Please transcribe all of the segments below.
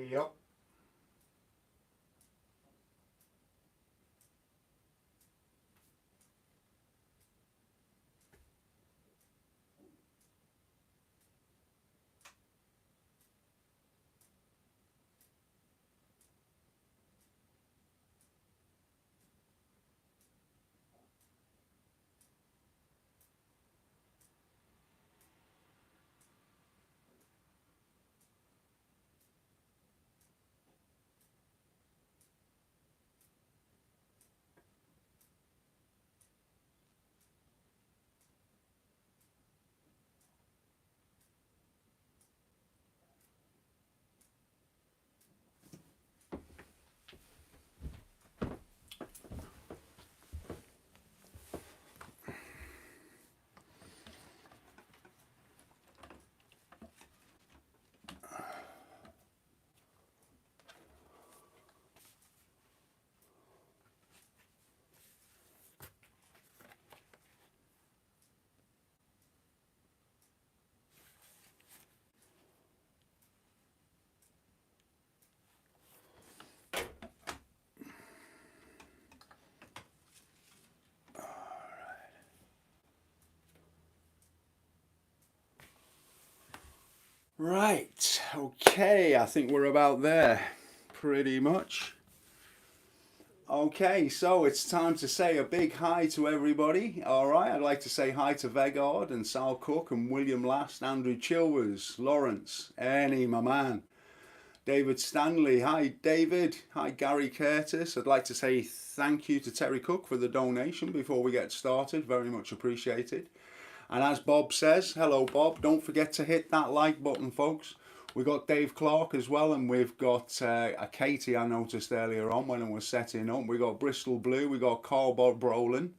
Yep. Right, okay, I think we're about there, pretty much. Okay, so it's time to say a big hi to everybody. All right, I'd like to say hi to Vegard and Sal Cook and William Last, Andrew Chilvers, Lawrence, Ernie, my man, David Stanley. Hi, David. Hi, Gary Curtis. I'd like to say thank you to Terry Cook for the donation before we get started. Very much appreciated. And as Bob says, hello Bob, don't forget to hit that like button, folks. We got Dave Clark as well, and we've got a Katie I noticed earlier on when I was setting up. We got Bristol Blue, we got Carl Bob Brolin.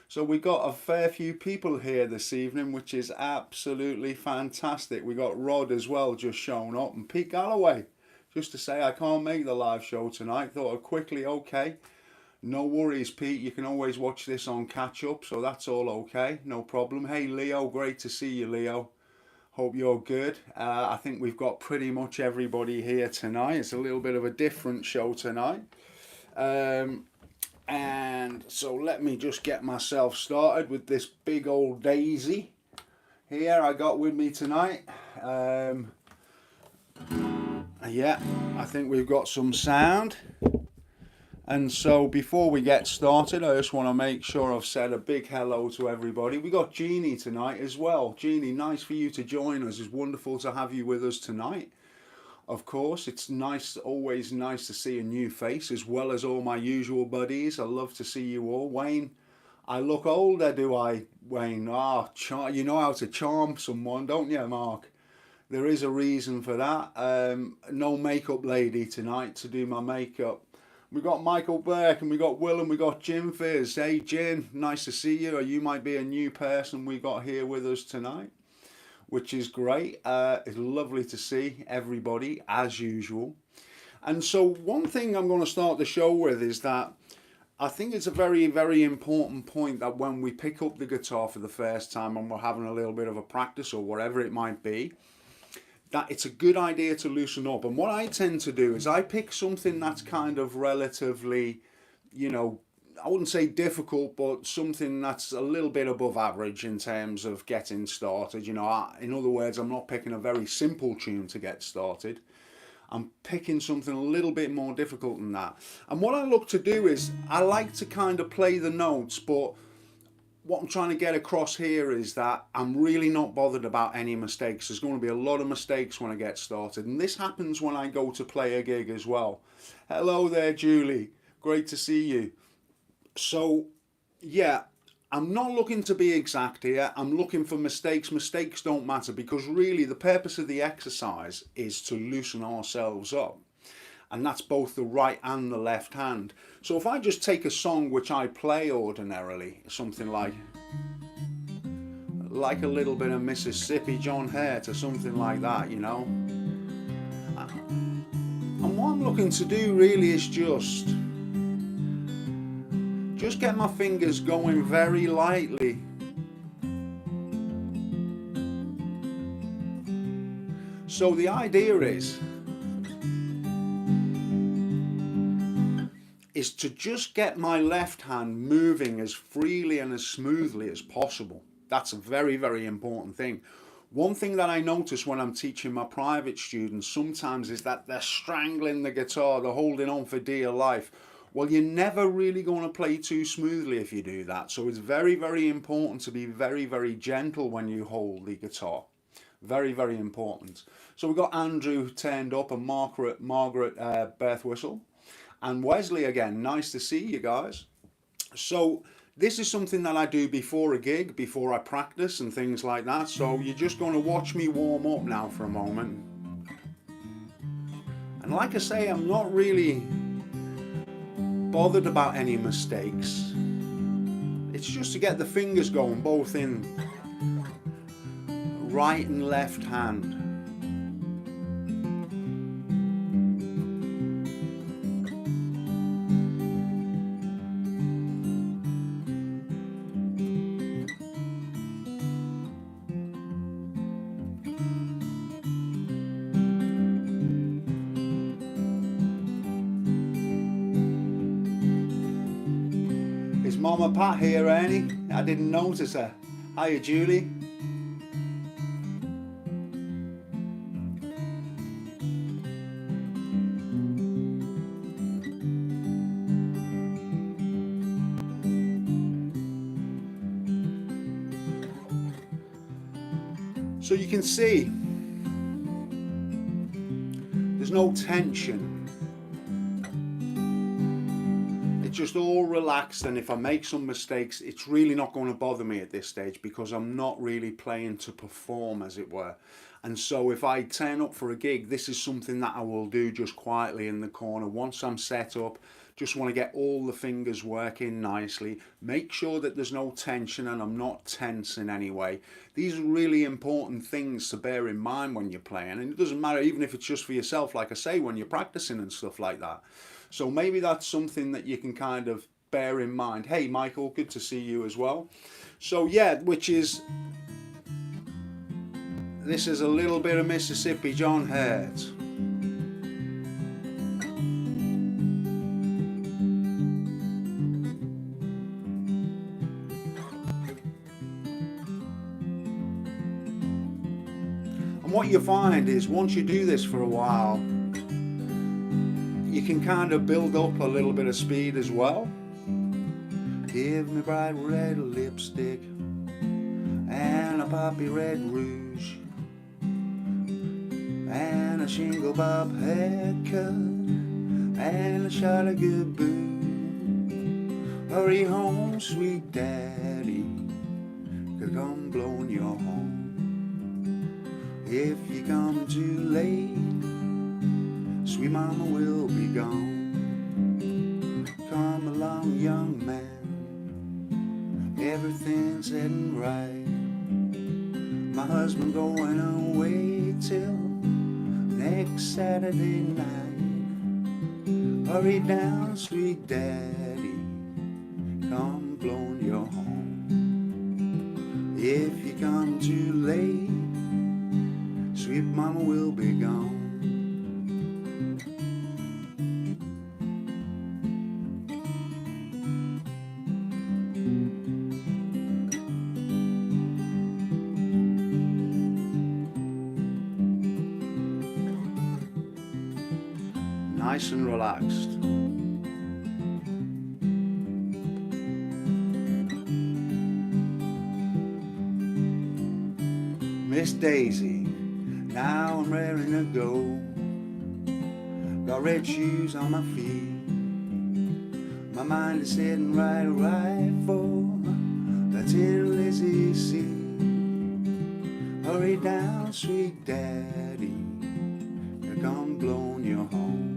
So we got a fair few people here this evening, which is absolutely fantastic. We got Rod as well just showing up, and Pete Galloway. Just to say I can't make the live show tonight. Thought I'd quickly, okay. No worries, Pete. You can always watch this on catch up, so that's all okay. No problem. Hey, Leo. Great to see you, Leo. Hope you're good. I think we've got pretty much everybody here tonight. It's a little bit of a different show tonight. And so let me just get myself started with this big old daisy here I got with me tonight. Yeah, I think we've got some sound. And so before we get started, I just want to make sure I've said a big hello to everybody. We got Jeannie tonight as well. Jeannie, nice for you to join us. It's wonderful to have you with us tonight. Of course, it's nice, always nice to see a new face as well as all my usual buddies. I love to see you all. Wayne, I look older, do I, Wayne? You know how to charm someone, don't you, Mark? There is a reason for that. No makeup lady tonight to do my makeup. We got Michael Burke and we got Will and we got Jim Fizz. Hey Jim, nice to see you. Or you might be a new person we got here with us tonight, which is great. It's lovely to see everybody as usual. And so one thing I'm going to start the show with is that I think it's a very, very important point that when we pick up the guitar for the first time and we're having a little bit of a practice or whatever it might be, that it's a good idea to loosen up. And what I tend to do is I pick something that's kind of relatively, I wouldn't say difficult, but something that's a little bit above average in terms of getting started. In other words, I'm not picking a very simple tune to get started. I'm picking something a little bit more difficult than that. And what I look to do is I like to kind of play the notes, but what I'm trying to get across here is that I'm really not bothered about any mistakes. There's going to be a lot of mistakes when I get started, and this happens when I go to play a gig as well. Hello there, Julie. Great to see you. So, yeah, I'm not looking to be exact here. I'm looking for mistakes. Mistakes don't matter because really the purpose of the exercise is to loosen ourselves up. And that's both the right and the left hand. So if I just take a song which I play ordinarily, something like a little bit of Mississippi John Hurt or something like that, And what I'm looking to do really is just get my fingers going very lightly. So the idea is is to just get my left hand moving as freely and as smoothly as possible. That's a very, very important thing. One thing that I notice when I'm teaching my private students sometimes is that they're strangling the guitar, they're holding on for dear life. Well, you're never really going to play too smoothly if you do that. So it's very, very important to be very, very gentle when you hold the guitar. Very, very important. So we've got Andrew turned up and Margaret Beth Whistle. And Wesley again. Nice to see you guys. So this is something that I do before a gig, before I practice and things like that. So you're just going to watch me warm up now for a moment. And like I say, I'm not really bothered about any mistakes. It's just to get the fingers going, both in right and left hand. Is Mama Pat here, Ernie? I didn't notice her. Hiya, Julie. So you can see there's no tension. It's just all relaxed, and if I make some mistakes, it's really not going to bother me at this stage because I'm not really playing to perform, as it were. And so if I turn up for a gig, this is something that I will do just quietly in the corner. Once I'm set up, just want to get all the fingers working nicely. Make sure that there's no tension and I'm not tense in any way. These are really important things to bear in mind when you're playing. And it doesn't matter even if it's just for yourself, like I say, when you're practicing and stuff like that. So maybe that's something that you can kind of bear in mind. Hey, Michael, good to see you as well. So yeah, this is a little bit of Mississippi John Hurt. And what you find is once you do this for a while, you can kind of build up a little bit of speed as well. Give me bright red lipstick and a poppy red rouge and a shingle bob haircut and a shot of good booze. Hurry home, sweet daddy, 'cause I'm blowing your home. If you come too late, sweet mama will be gone. Come along, young man, everything's heading right. My husband going away till next Saturday night. Hurry down, sweet daddy, come blowing your home. If you come too late, sweet mama will be gone. Nice and relaxed. Miss Daisy, now I'm raring to go. Got red shoes on my feet. My mind is setting right for that Tin Lizzie seat. Hurry down, sweet daddy, come blowing your home.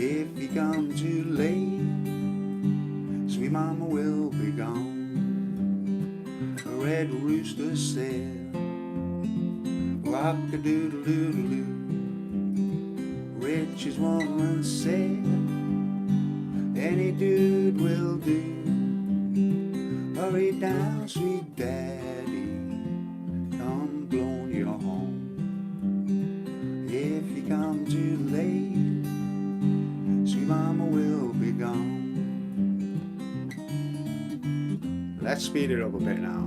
If you come too late, sweet mama will be gone. A red rooster said, rock-a-doodle-doodle-doo. Rich's woman said, any dude will do. Hurry down, sweet daddy, come blowing your home. If you come too late, sweet mama will gone. Let's speed it up a bit now.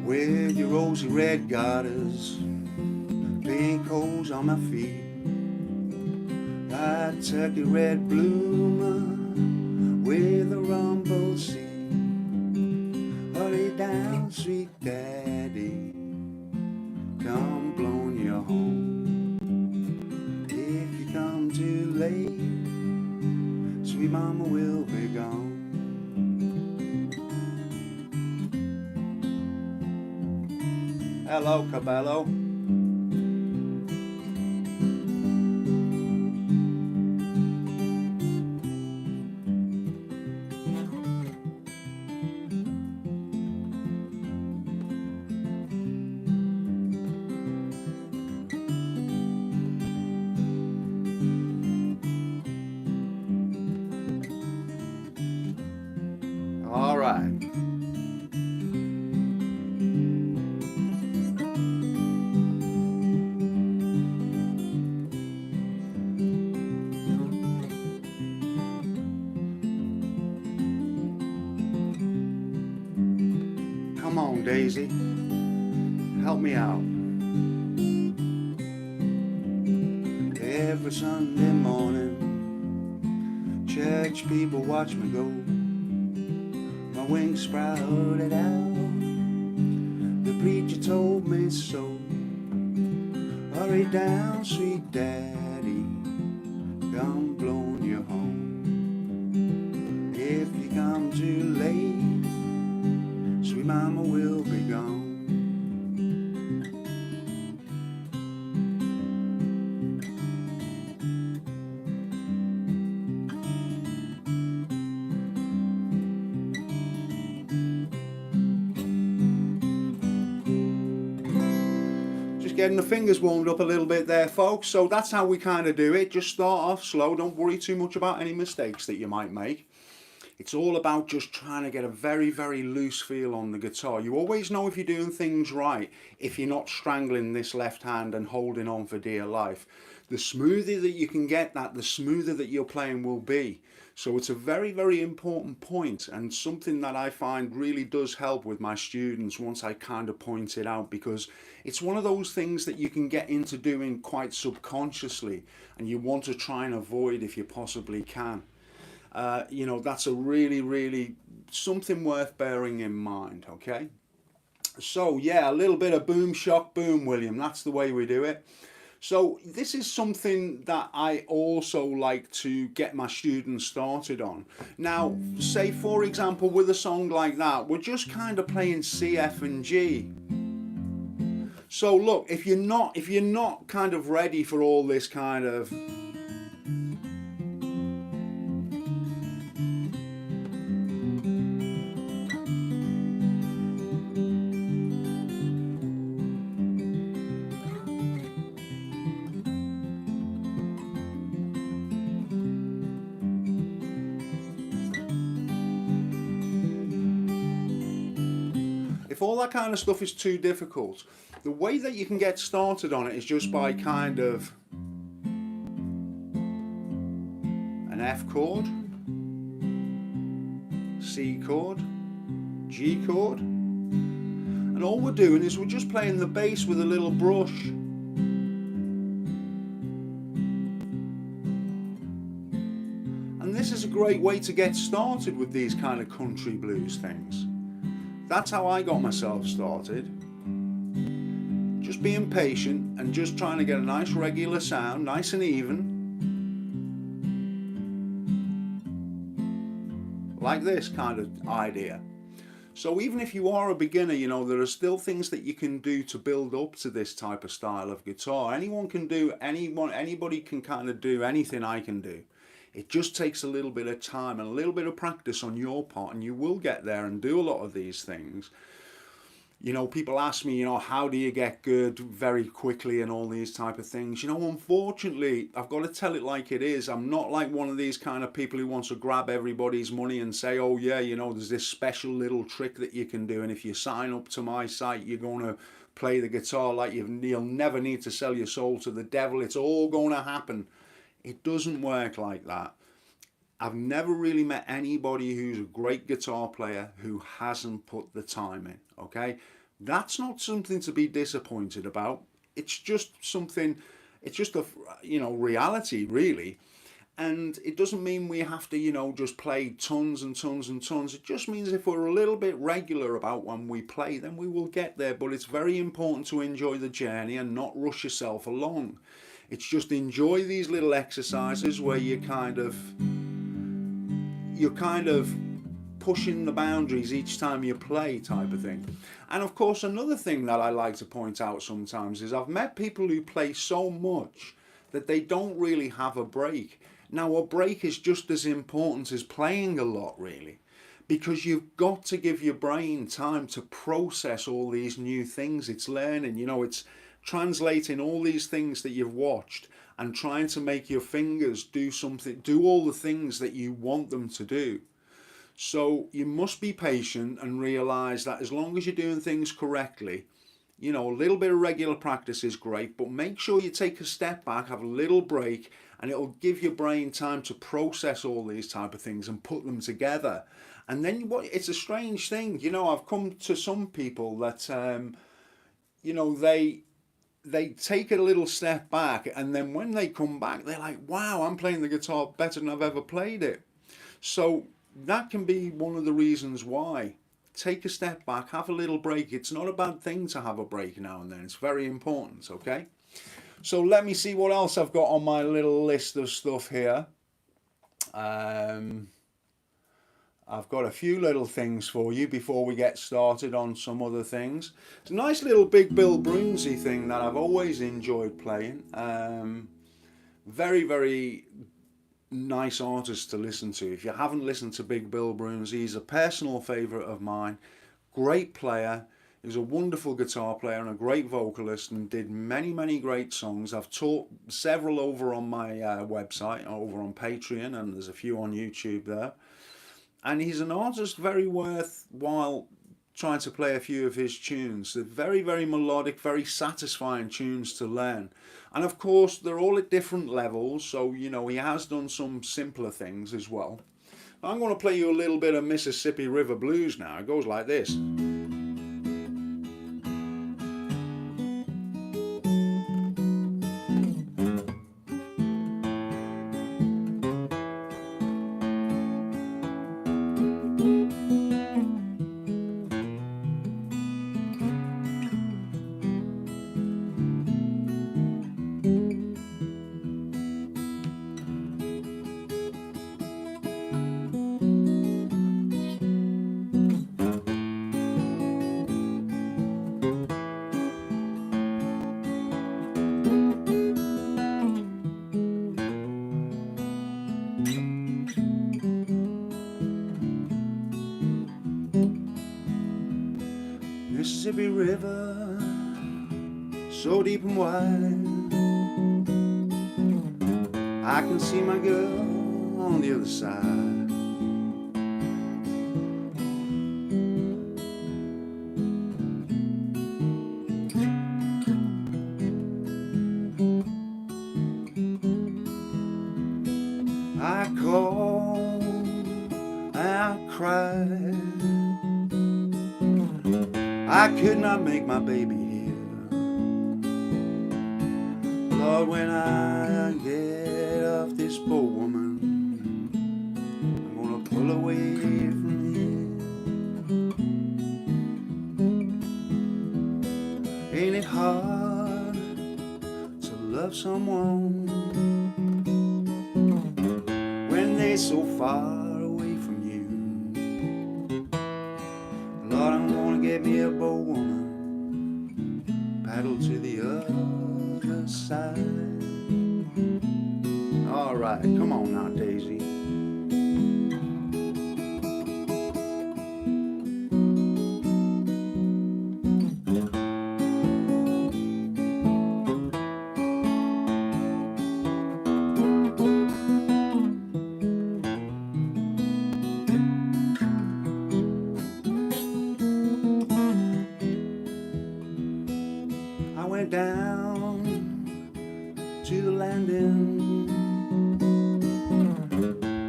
With your rosy red garters, pink holes on my feet, a turkey red bloomer with a rumble seat. Hurry down, sweet daddy, come blowing you home. If you come too late, sweet mama will be gone. Hello, Cabello. All right. Come on, Daisy, help me out. Every Sunday morning, church people watch me go. My wings sprouted out, the preacher told me so. Hurry down, sweet daddy, come blowing you home. If you come too late, sweet mama will be gone. Just getting the fingers warmed up a little bit there, folks. So that's how we kind of do it. Just start off slow. Don't worry too much about any mistakes that you might make. It's all about just trying to get a very, very loose feel on the guitar. You always know if you're doing things right, if you're not strangling this left hand and holding on for dear life. The smoother that you can get that, the smoother that your playing will be. So it's a very, very important point, and something that I find really does help with my students once I kind of point it out, because it's one of those things that you can get into doing quite subconsciously, and you want to try and avoid if you possibly can. You know, that's a really, really something worth bearing in mind, okay? So yeah, a little bit of boom, shock, boom, William. That's the way we do it. So this is something that I also like to get my students started on. Now, say for example, with a song like that, we're just kind of playing C, F and G. So look, if you're not kind of ready for all this kind of if all that kind of stuff is too difficult, the way that you can get started on it is just by kind of an F chord, C chord, G chord, and all we're doing is we're just playing the bass with a little brush. And this is a great way to get started with these kind of country blues things. That's how I got myself started. Just being patient and just trying to get a nice regular sound, nice and even. Like this kind of idea. So even if you are a beginner, you know, there are still things that you can do to build up to this type of style of guitar. Anybody can kind of do anything I can do. It just takes a little bit of time and a little bit of practice on your part, and you will get there and do a lot of these things. You know, people ask me, you know, how do you get good very quickly and all these type of things. You know, unfortunately, I've got to tell it like it is. I'm not like one of these kind of people who wants to grab everybody's money and say, oh yeah, you know, there's this special little trick that you can do, and if you sign up to my site, you're going to play the guitar like you'll never need to sell your soul to the devil. It's all going to happen. It doesn't work like that. I've never really met anybody who's a great guitar player who hasn't put the time in, okay? That's not something to be disappointed about. It's just something, it's just a, you know, reality really. And it doesn't mean we have to, you know, just play tons and tons and tons. It just means if we're a little bit regular about when we play, then we will get there. But it's very important to enjoy the journey and not rush yourself along. It's just enjoy these little exercises where you're kind of pushing the boundaries each time you play, type of thing. And of course, another thing that I like to point out sometimes is I've met people who play so much that they don't really have a break. Now, a break is just as important as playing a lot, really, because you've got to give your brain time to process all these new things it's learning. You know, it's translating all these things that you've watched and trying to make your fingers do something, do all the things that you want them to do. So you must be patient and realize that as long as you're doing things correctly, you know, a little bit of regular practice is great, but make sure you take a step back, have a little break, and it'll give your brain time to process all these type of things and put them together. And then it's a strange thing, you know, I've come to some people that, you know, they take a little step back, and then when they come back, they're like, wow, I'm playing the guitar better than I've ever played it. So that can be one of the reasons why. Take a step back, have a little break. It's not a bad thing to have a break now and then. It's very important, okay? So let me see what else I've got on my little list of stuff here. I've got a few little things for you before we get started on some other things. It's a nice little Big Bill Broomsy thing that I've always enjoyed playing. Very, very nice artist to listen to. If you haven't listened to Big Bill Broomsy, he's a personal favourite of mine. Great player. He's a wonderful guitar player and a great vocalist, and did many, many great songs. I've taught several over on my website, over on Patreon, and there's a few on YouTube there. And he's an artist very worthwhile trying to play a few of his tunes. They're very, very melodic, very satisfying tunes to learn. And of course, they're all at different levels, so, you know, he has done some simpler things as well. I'm going to play you a little bit of Mississippi River Blues now. It goes like this. Mississippi River, so deep and wide, I can see my girl on the other side. I called, I cried, I could not make my baby hear. Lord, when I get off this boat, woman, I'm gonna pull away from here. Ain't it hard to love someone when they're so far away from you? Lord, I'm gonna get me a boat, woman, paddle to the other side. All right, come on now, Daisy. I went down to the landing,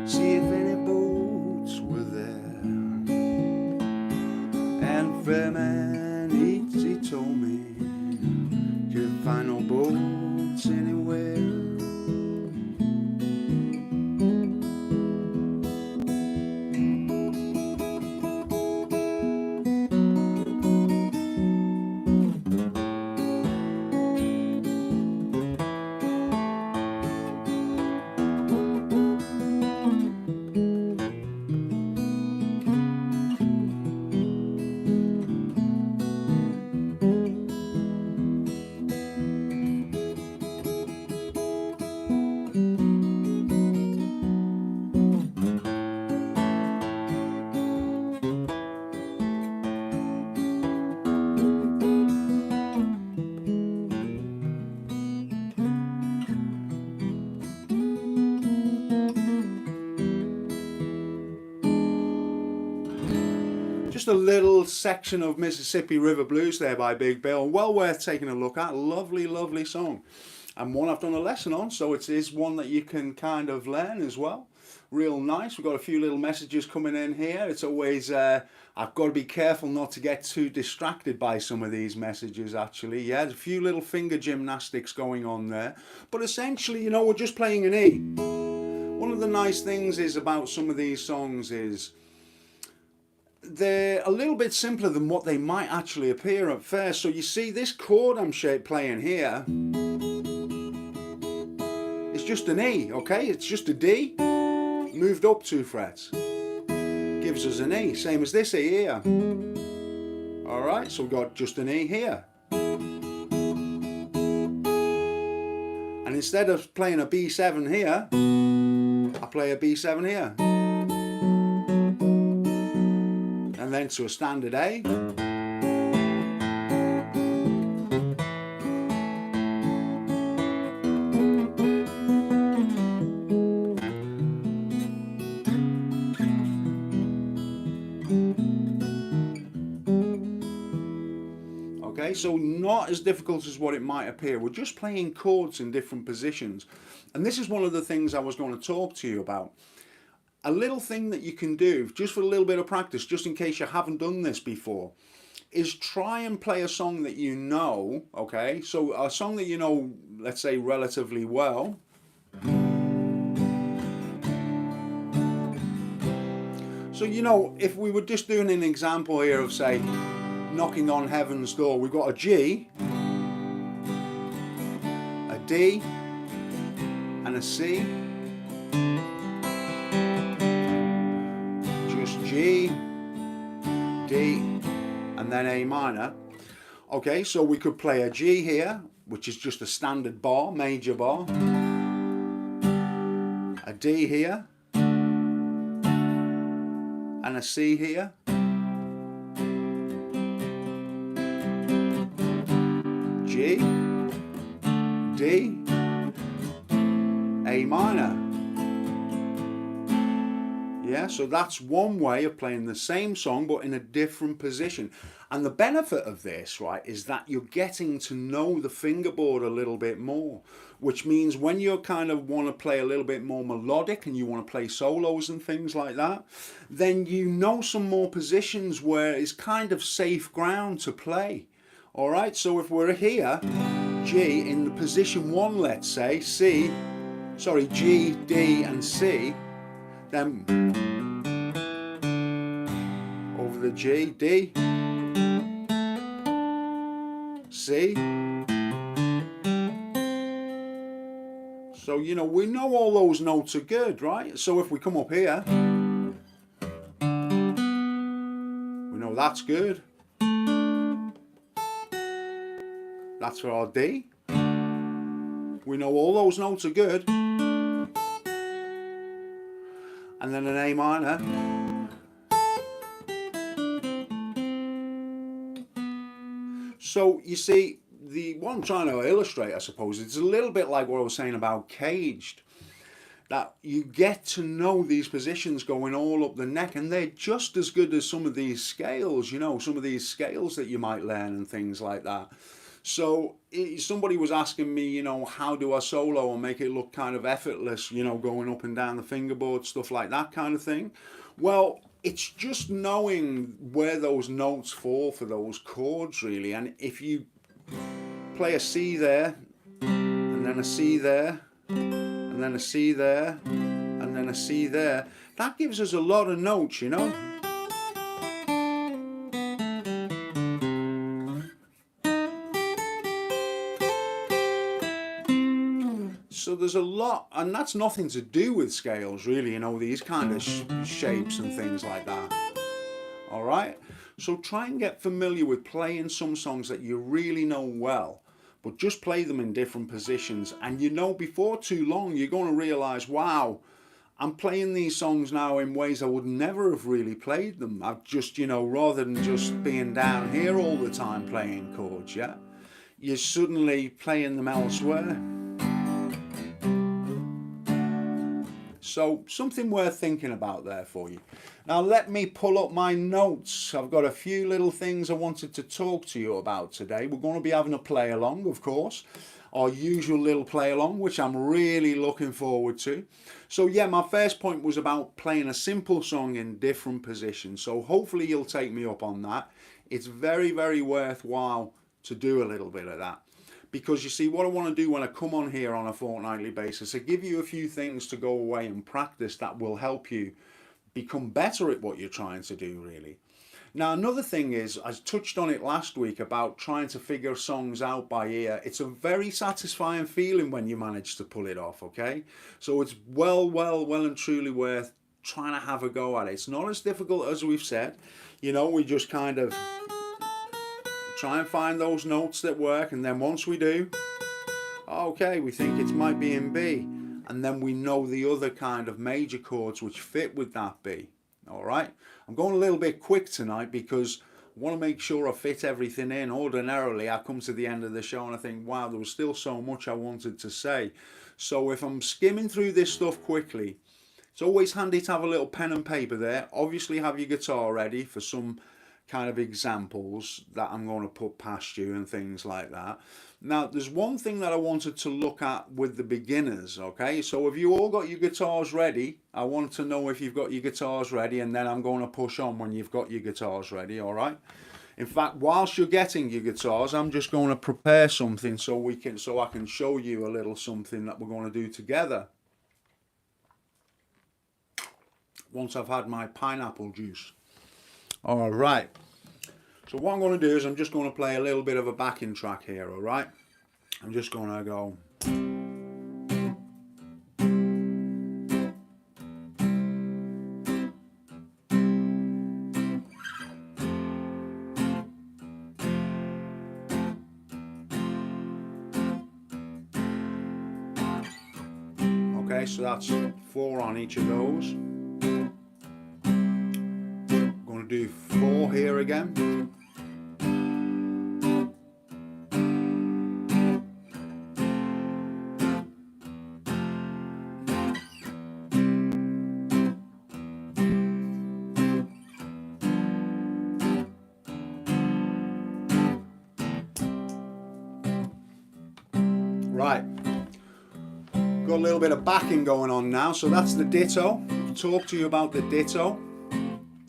see if any boats were there. And Fairman, he told me, couldn't find no boats anywhere. Just a little section of Mississippi River Blues there by Big Bill. Well worth taking a look at. Lovely, lovely song. And one I've done a lesson on, so it is one that you can kind of learn as well. Real nice. We've got a few little messages coming in here. It's always, I've got to be careful not to get too distracted by some of these messages actually. Yeah, there's a few little finger gymnastics going on there. But essentially, you know, we're just playing an E. One of the nice things is about some of these songs is they're a little bit simpler than what they might actually appear at first. So you see this chord I'm playing here, it's just an E, okay? It's just a D, moved up 2 frets. Gives us an E, same as this E here. Alright, so we've got just an E here. And instead of playing a B7 here, I play a B7 here. And then to a standard A. Okay, so not as difficult as what it might appear. We're just playing chords in different positions. And this is one of the things I was going to talk to you about. A little thing that you can do, just for a little bit of practice, just in case you haven't done this before, is try and play a song that you know, okay? So a song that you know, let's say, relatively well. So, you know, if we were just doing an example here of, say, Knocking on Heaven's Door, we've got a G, a D, and a C. G, D, and then A minor. Okay, so we could play a G here, which is just a standard bar, major bar. A D here, and a C here. G, D, A minor. Yeah, so that's one way of playing the same song but in a different position. And the benefit of this, right, is that you're getting to know the fingerboard a little bit more, which means when you kind of want to play a little bit more melodic and you want to play solos and things like that, then you know some more positions where it's kind of safe ground to play. All right, so if we're here, G in the position 1, let's say, G, D and C, then over the G, D, C. So, you know, we know all those notes are good, right? So if we come up here, we know that's good. That's for our D. We know all those notes are good. And then an A minor. So you see, what I'm trying to illustrate, I suppose, it's a little bit like what I was saying about Caged. That you get to know these positions going all up the neck, and they're just as good as some of these scales, you know, some of these scales that you might learn and things like that. So somebody was asking me, how do I solo and make it look kind of effortless, going up and down the fingerboard, stuff like that kind of thing. Well, it's just knowing where those notes fall for those chords, really. And if you play a C there, and then a C there, and then a C there, and then a C there, that gives us a lot of notes, So there's a lot, and that's nothing to do with scales, really, these kind of shapes and things like that. All right? So try and get familiar with playing some songs that you really know well, but just play them in different positions. And before too long, you're going to realize, wow, I'm playing these songs now in ways I would never have really played them. I've just, rather than just being down here all the time playing chords, yeah? You're suddenly playing them elsewhere. So something worth thinking about there for you. Now let me pull up my notes. I've got a few little things I wanted to talk to you about today. We're going to be having a play along, of course. Our usual little play along, which I'm really looking forward to. So yeah, my first point was about playing a simple song in different positions. So hopefully you'll take me up on that. It's very, very worthwhile to do a little bit of that. Because you see, what I want to do when I come on here on a fortnightly basis, I give you a few things to go away and practice that will help you become better at what you're trying to do, really. Now, another thing is, I touched on it last week about trying to figure songs out by ear. It's a very satisfying feeling when you manage to pull it off, okay? So it's well and truly worth trying to have a go at it. It's not as difficult as we've said. We just kind of try and find those notes that work, and then once we do, okay, we think it might be in B, and then we know the other kind of major chords which fit with that B. All right, I'm going a little bit quick tonight because I want to make sure I fit everything in. Ordinarily, I come to the end of the show and I think, wow, there was still so much I wanted to say. So if I'm skimming through this stuff quickly, it's always handy to have a little pen and paper there. Obviously have your guitar ready for some kind of examples that I'm going to put past you and things like that. Now, there's one thing that I wanted to look at with the beginners, okay? So have you all got your guitars ready? I want to know if you've got your guitars ready, and then I'm going to push on when you've got your guitars ready, all right? In fact, whilst you're getting your guitars, I'm just going to prepare something so I can show you a little something that we're going to do together. Once I've had my pineapple juice. All right. So what I'm going to do is I'm just going to play a little bit of a backing track here, all right? I'm just going to go. Okay, so that's 4 on each of those. I'm going to do 4 here again. Right, got a little bit of backing going on now, so that's the ditto. I'll talk to you about the ditto.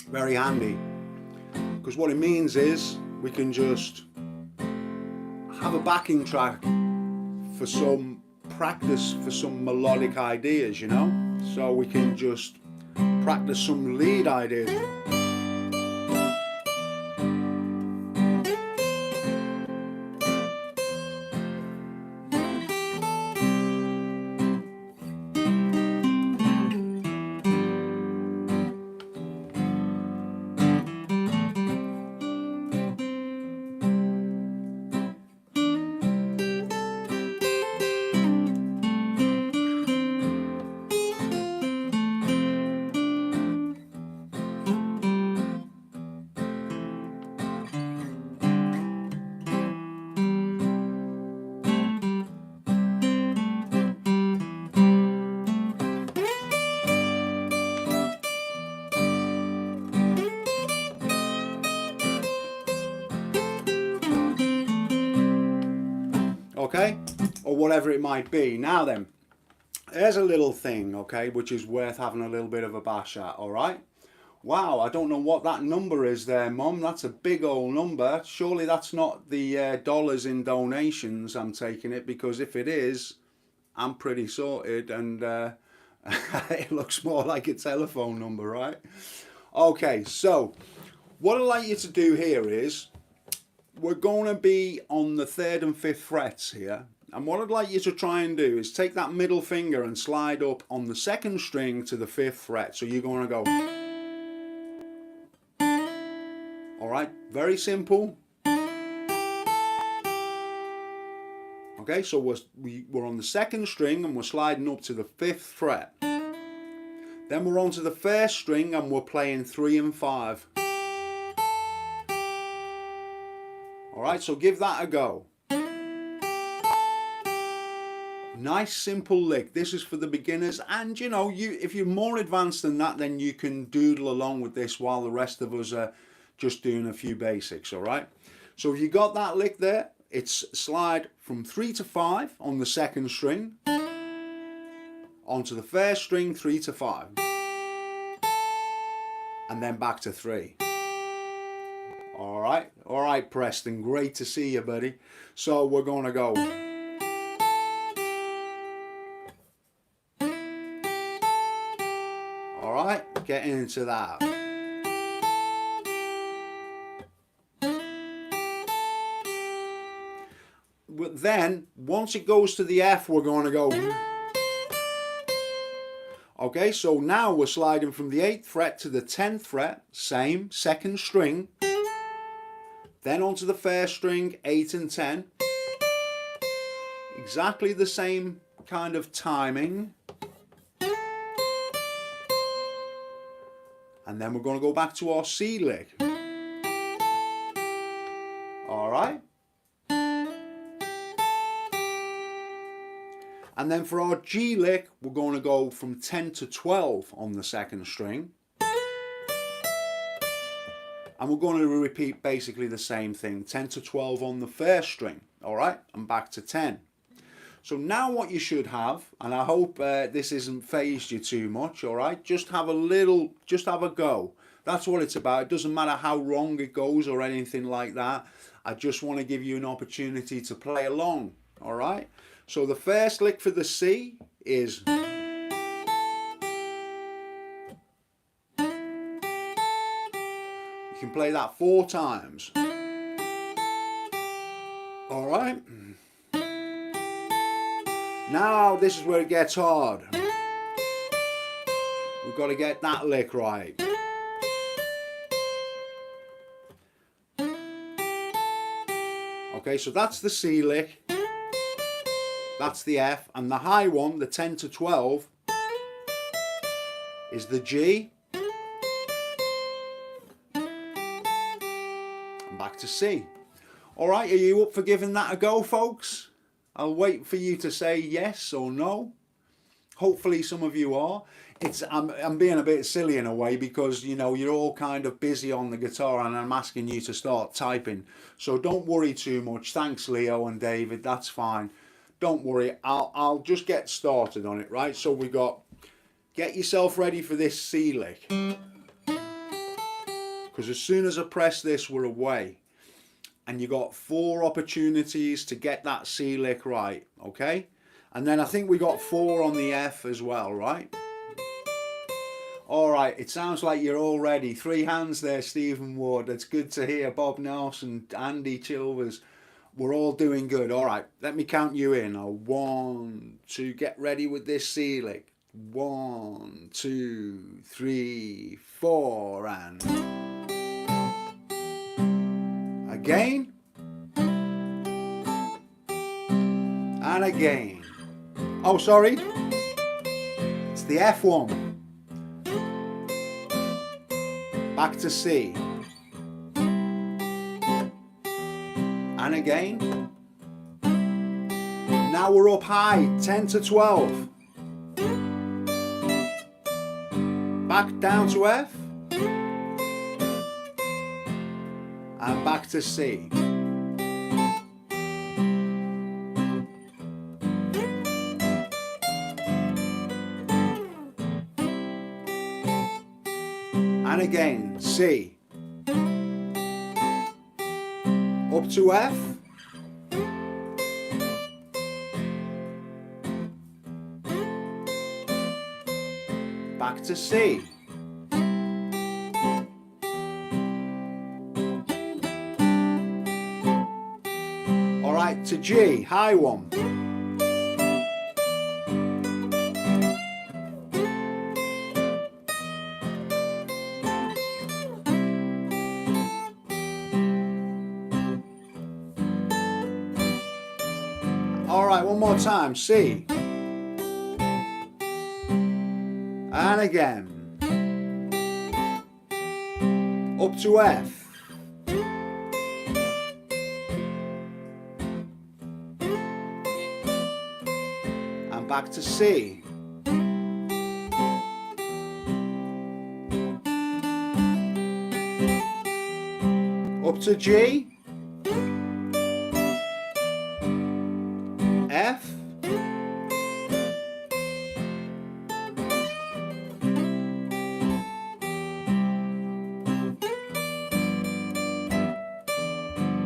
Very handy, because what it means is we can just have a backing track for some practice, for some melodic ideas, so we can just practice some lead ideas. okay, or whatever it might be. Now then, there's a little thing, okay, which is worth having a little bit of a bash at, all right? Wow, I don't know what that number is there, Mum. That's a big old number. Surely that's not the dollars in donations I'm taking it, because if it is, I'm pretty sorted, and it looks more like a telephone number, right? Okay, so what I'd like you to do here is, we're going to be on the 3rd and 5th frets here. And what I'd like you to try and do is take that middle finger and slide up on the 2nd string to the 5th fret. So you're going to go. Alright, very simple. Okay, so we're on the 2nd string and we're sliding up to the 5th fret. Then we're on to the 1st string and we're playing 3 and 5. Alright, so give that a go. Nice simple lick. This is for the beginners, and you know, if you're more advanced than that, then you can doodle along with this while the rest of us are just doing a few basics. Alright, so if you got that lick there, it's slide from 3 to 5 on the 2nd string, onto the 1st string 3 to 5, and then back to 3. Alright Preston, great to see you, buddy. So we're going to go. Alright, getting into that. But then, once it goes to the F, we're going to go. Okay, so now we're sliding from the 8th fret to the 10th fret, same, 2nd string. Then onto the 1st string, 8 and 10. Exactly the same kind of timing. And then we're going to go back to our C lick. Alright. And then for our G lick, we're going to go from 10 to 12 on the 2nd string. And we're going to repeat basically the same thing, 10 to 12 on the 1st string, alright, and back to 10. So now what you should have, and I hope this isn't phased you too much, alright, just have a go. That's what it's about. It doesn't matter how wrong it goes or anything like that. I just want to give you an opportunity to play along, alright. So the first lick for the C is... You can play that 4 times. Alright. Now this is where it gets hard. We've got to get that lick right. Okay, so that's the C lick. That's the F. And the high one, the 10 to 12, is the G. Back to C. Alright, are you up for giving that a go, folks? I'll wait for you to say yes or no. Hopefully some of you are. I'm being a bit silly in a way because, you know, you're all kind of busy on the guitar and I'm asking you to start typing. So don't worry too much. Thanks, Leo and David. That's fine. Don't worry. I'll just get started on it, right? So we got, get yourself ready for this C lick. Because as soon as I press this, we're away. And you got 4 opportunities to get that C lick right, okay? And then I think we got 4 on the F as well, right? Alright, it sounds like you're all ready. 3 hands there, Stephen Ward. That's good to hear. Bob Nelson, Andy Chilvers. We're all doing good. Alright, let me count you in. 1, 2, get ready with this C lick. 1, 2, 3, 4, and... Again, and again. Oh, sorry, it's the F1. Back to C. And again. Now we're up high, 10 to 12. Back down to F. And back to C. And again, C. Up to F. Back to C. Alright, to G, high one. Alright, one more time, C. And again. Up to F. And back to C. Up to G. F.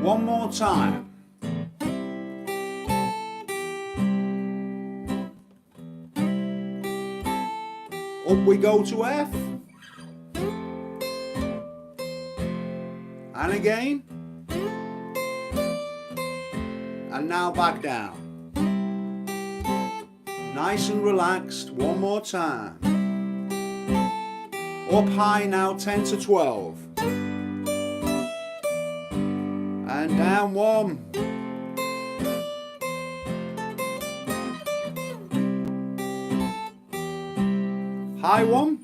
One more time. Up we go to F. And again. And now back down. Nice and relaxed. One more time. Up high now, 10 to 12. And down one. High one.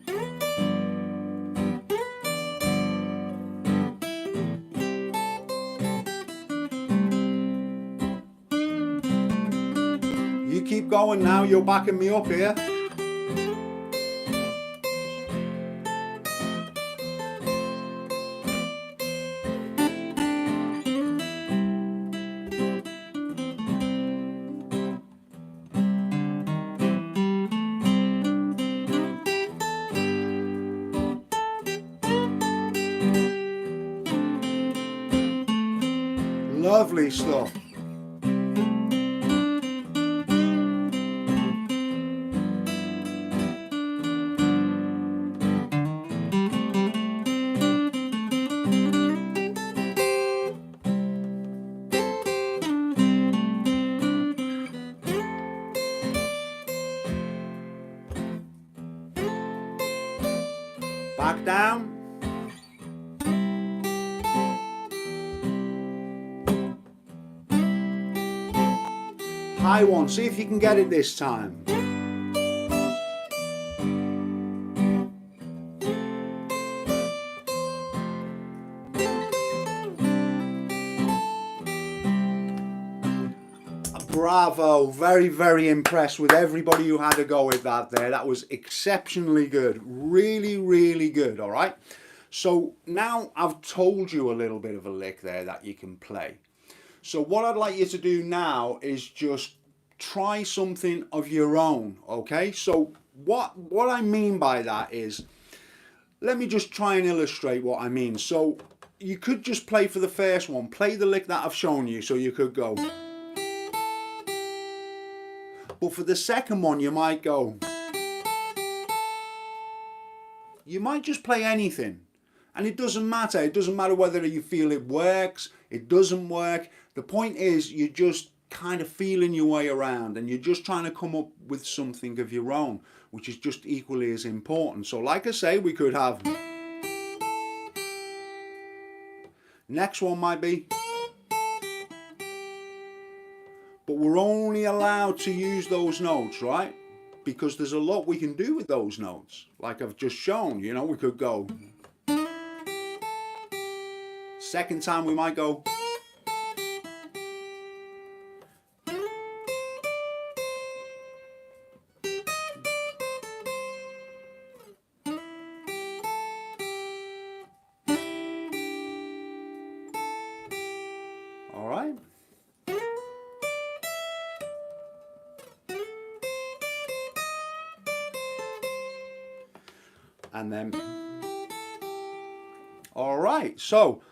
You keep going now, you're backing me up here. Lovely stuff. Back down. High one, see if you can get it this time. Bravo, very, very impressed with everybody who had a go with that there. That was exceptionally good, really, really good, all right? So now I've told you a little bit of a lick there that you can play. So what I'd like you to do now is just try something of your own, okay? So what I mean by that is, let me just try and illustrate what I mean. So you could just play for the first one, play the lick that I've shown you, so you could go. But for the second one, you might go. You might just play anything. And it doesn't matter. It doesn't matter whether you feel it works, it doesn't work. The point is, you're just kind of feeling your way around and you're just trying to come up with something of your own, which is just equally as important. So like I say, we could have. Next one might be. But we're only allowed to use those notes, right? Because there's a lot we can do with those notes. Like I've just shown, you know, we could go. Second time we might go. All right. And then right, so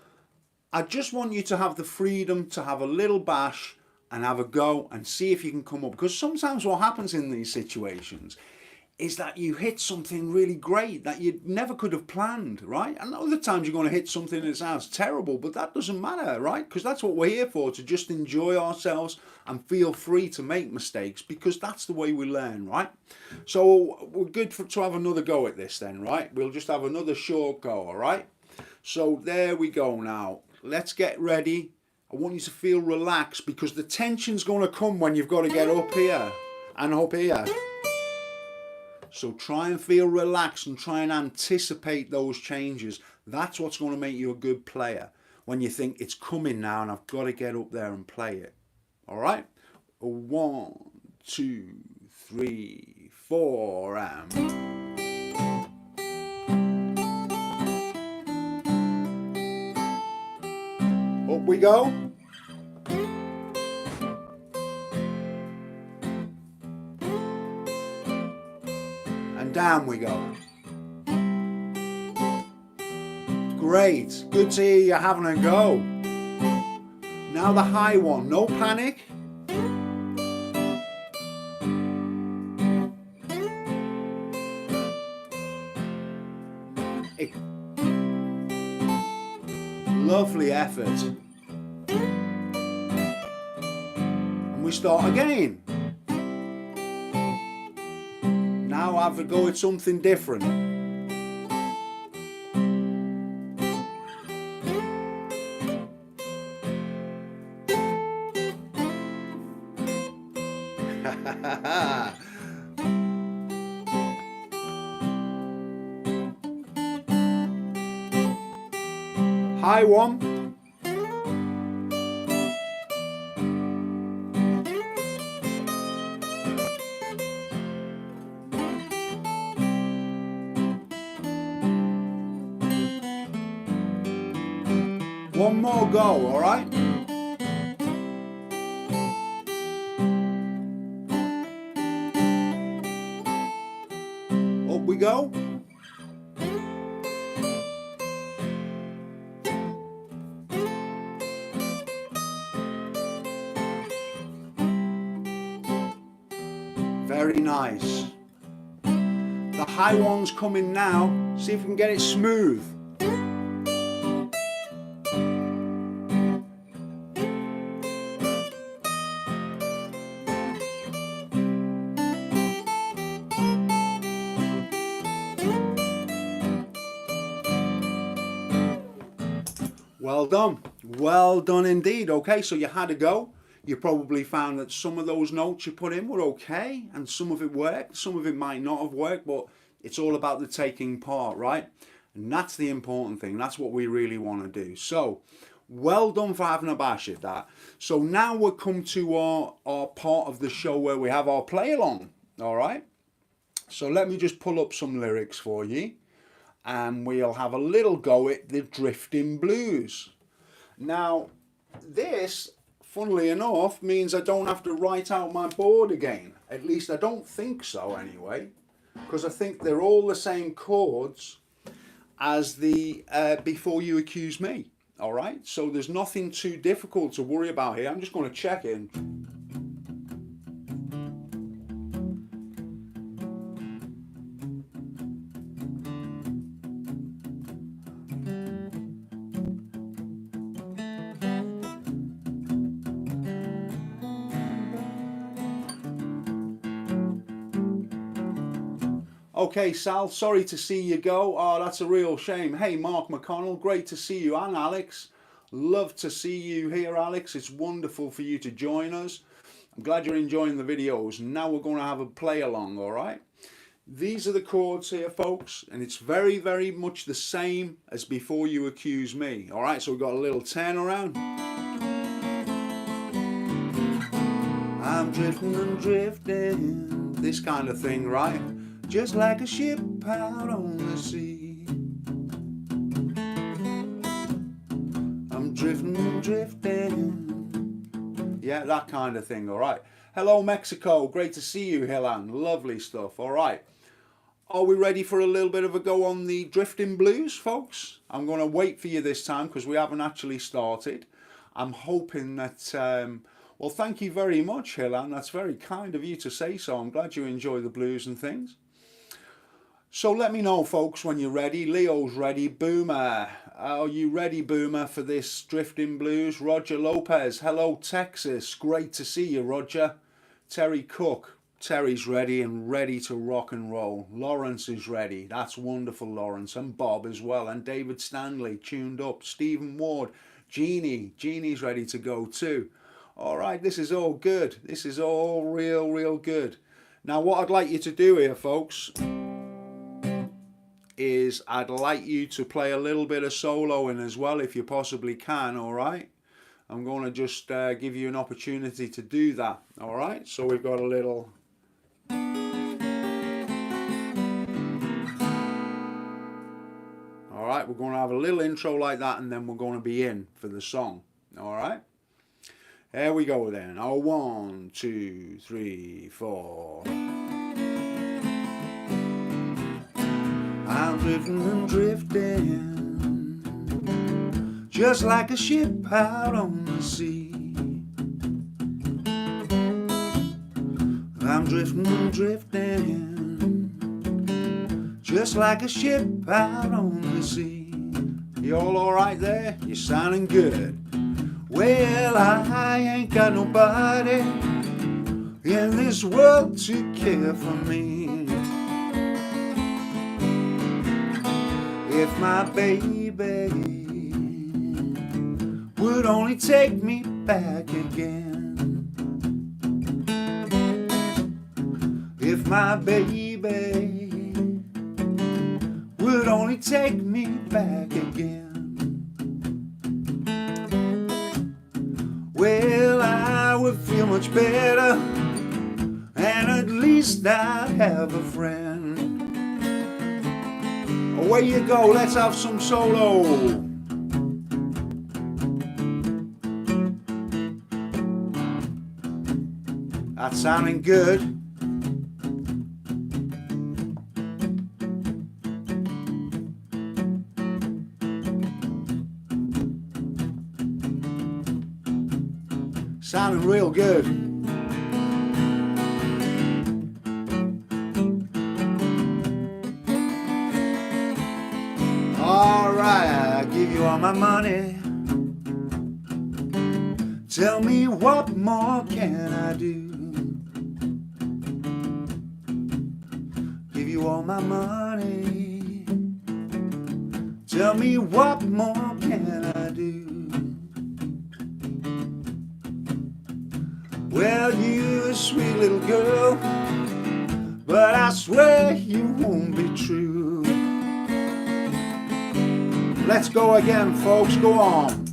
I just want you to have the freedom to have a little bash and have a go and see if you can come up. Because sometimes what happens in these situations is that you hit something really great that you never could have planned, right? And other times you're going to hit something that sounds terrible, but that doesn't matter, right? Because that's what we're here for, to just enjoy ourselves and feel free to make mistakes, because that's the way we learn, right? So we're good to have another go at this then, right? We'll just have another short go, all right? So there we go now. Let's get ready. I want you to feel relaxed, because the tension's going to come when you've got to get up here and up here. So try and feel relaxed and try and anticipate those changes. That's what's going to make you a good player. When you think it's coming now and I've got to get up there and play it. All right? 1, 2, 3, 4, and... up we go. And down we go. Great. Good to hear you having a go. Now the high one. No panic. Lovely effort. And we start again. Now have a go at something different. High one. One more go, all right? Up we go. Very nice. The high one's coming now. See if we can get it smooth. Well done indeed. Okay, so you had a go. You probably found that some of those notes you put in were okay, and some of it worked, some of it might not have worked, but it's all about the taking part, right? And that's the important thing. That's what we really want to do. So well done for having a bash at that. So now we'll come to our part of the show where we have our play along. All right, so let me just pull up some lyrics for you, and we'll have a little go at the Drifting Blues. Now this, funnily enough, means I don't have to write out my board again. At least I don't think so anyway, because I think they're all the same chords as the Before You Accuse Me. All right, so there's nothing too difficult to worry about here. I'm just going to check in. Okay, Sal, sorry to see you go. Oh, that's a real shame. Hey, Mark McConnell, great to see you. And Alex, love to see you here, Alex. It's wonderful for you to join us. I'm glad you're enjoying the videos. Now we're going to have a play along, all right? These are the chords here, folks, and it's very, very much the same as Before You Accuse Me. All right, so we've got a little turnaround. I'm drifting and drifting, this kind of thing, right? Just like a ship out on the sea. I'm drifting and drifting. Yeah, that kind of thing, all right. Hello, Mexico. Great to see you, Hilan. Lovely stuff, all right. Are we ready for a little bit of a go on the drifting blues, folks? I'm going to wait for you this time because we haven't actually started. I'm hoping that, well, thank you very much, Hilan. That's very kind of you to say so. I'm glad you enjoy the blues and things. So let me know, folks, when you're ready. Leo's ready. Boomer, are you ready, Boomer, for this drifting blues? Roger Lopez, hello, Texas. Great to see you, Roger. Terry Cook. Terry's ready and ready to rock and roll. Lawrence is ready. That's wonderful, Lawrence. And Bob as well. And David Stanley, tuned up. Stephen Ward. Jeannie. Jeannie's ready to go too. All right, this is all good. This is all real good. Now, what I'd like you to do here, folks, is I'd like you to play a little bit of soloing as well, if you possibly can, all right? I'm going to just give you an opportunity to do that, all right? So we've got a little... Alright, we're going to have a little intro like that and then we're going to be in for the song. Alright? Here we go then. Oh, 1, 2, 3, 4. I'm drifting and drifting, just like a ship out on the sea. I'm drifting and drifting, just like a ship out on the sea. You all alright there? You're sounding good. Well, I ain't got nobody in this world to care for me. If my baby would only take me back again. If my baby would only take me back again. Well, I would feel much better, and at least I'd have a friend. Away you go, let's have some solo. That's sounding good. Sounding real good. Alright, I'll give you all my money. Tell me what more can I do? Give you all my money. Tell me what more can I do? Well, you're a sweet little girl, but I swear you won't be true. Let's go again, folks, go on.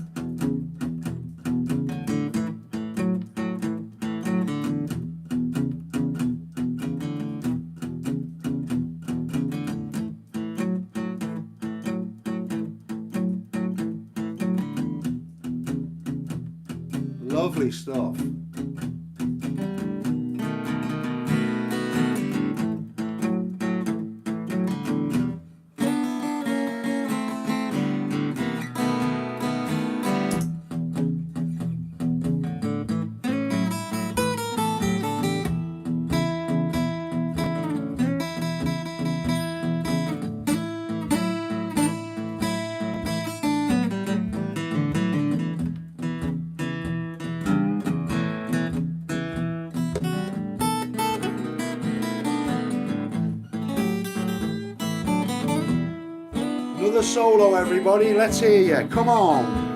Lovely stuff. Another solo, everybody. Let's hear you. Come on.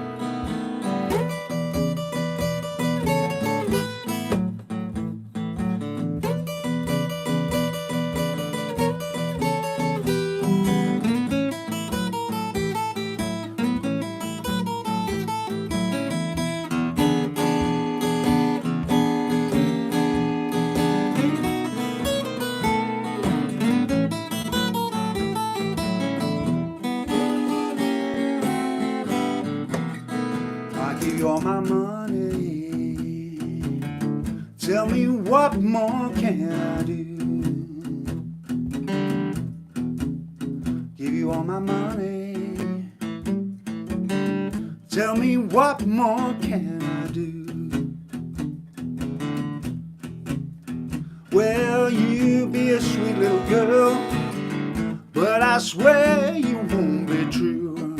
All my money. Tell me what more can I do? my money. Tell me what more can I do? Well, you be a sweet little girl, but I swear you won't be true.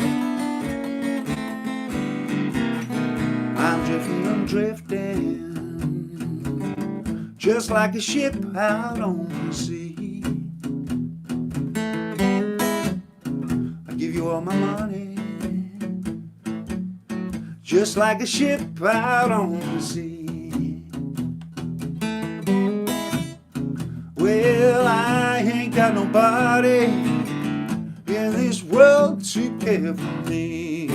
I'm drifting, just like a ship out on the sea. I give you all my money, just like a ship out on the sea. Well, I ain't got nobody in this world to care for me.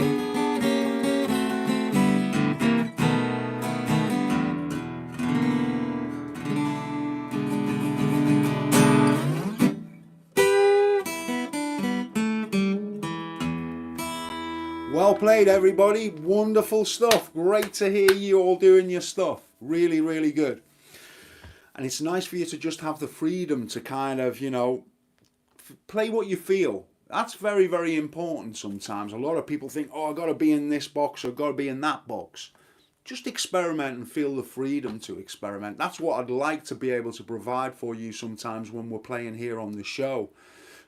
Well played, everybody. Wonderful stuff. Great to hear you all doing your stuff. Really, really good. And it's nice for you to just have the freedom to kind of, you know, play what you feel. That's very, very important sometimes. A lot of people think, oh, I've got to be in this box or I've got to be in that box. Just experiment and feel the freedom to experiment. That's what I'd like to be able to provide for you sometimes when we're playing here on the show.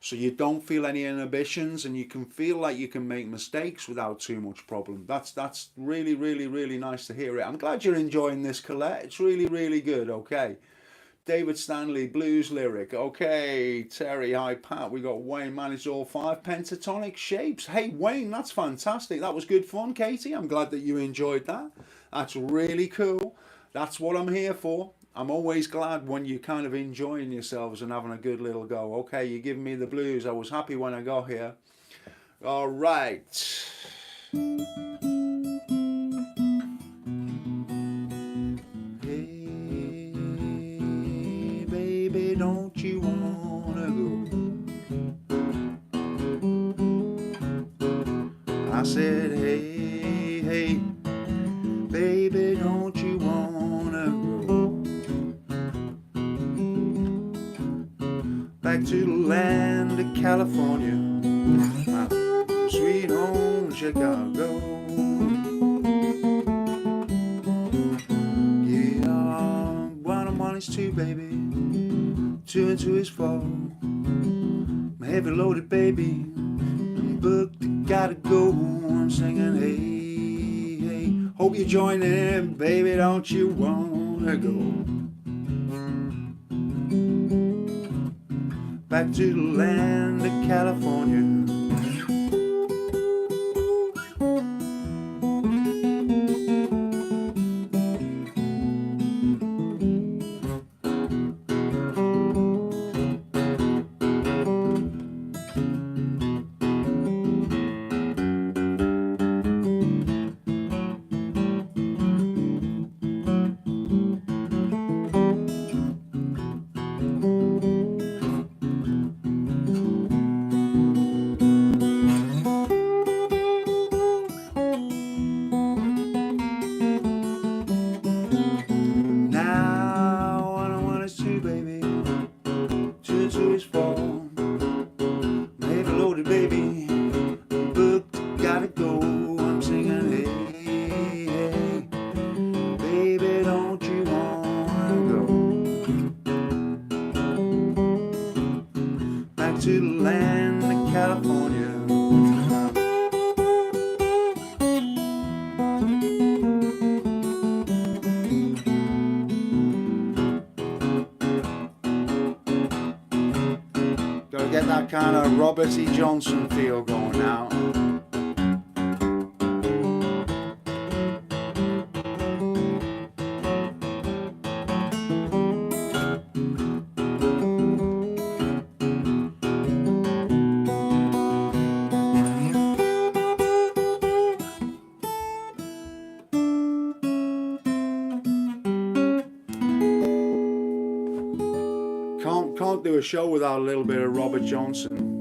So you don't feel any inhibitions and you can feel like you can make mistakes without too much problem. That's really, really, really nice to hear it. I'm glad you're enjoying this, Colette. It's really, really good. Okay. David Stanley, blues lyric. Okay. Terry, hi Pat. We got Wayne, managed all 5 pentatonic shapes. Hey Wayne, that's fantastic. That was good fun, Katie. I'm glad that you enjoyed that. That's really cool. That's what I'm here for. I'm always glad when you're kind of enjoying yourselves and having a good little go. Okay, you're giving me the blues. I was happy when I got here. All right. Hey, baby, don't you wanna go? I said, hey, hey, baby, don't you wanna go? Back to the land of California, my sweet home Chicago. Yeah, 1 and 1 is 2, baby. 2 and 2 is 4. My heavy loaded baby, I'm booked, gotta go. I'm singing, hey, hey. Hope you join in, baby, don't you wanna go? Back to the land of California. To the land of California. Gotta get that kind of Robert E. Johnson feel going now. Can't do a show without a little bit of Robert Johnson.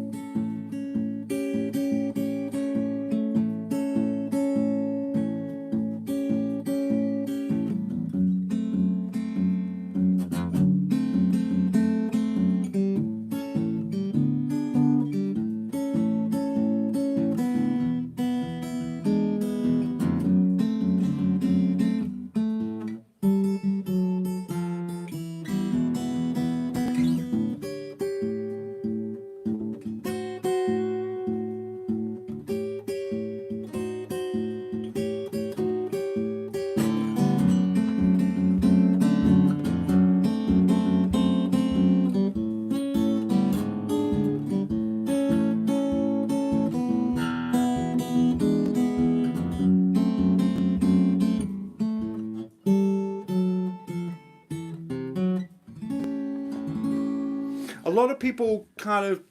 lot of people kind of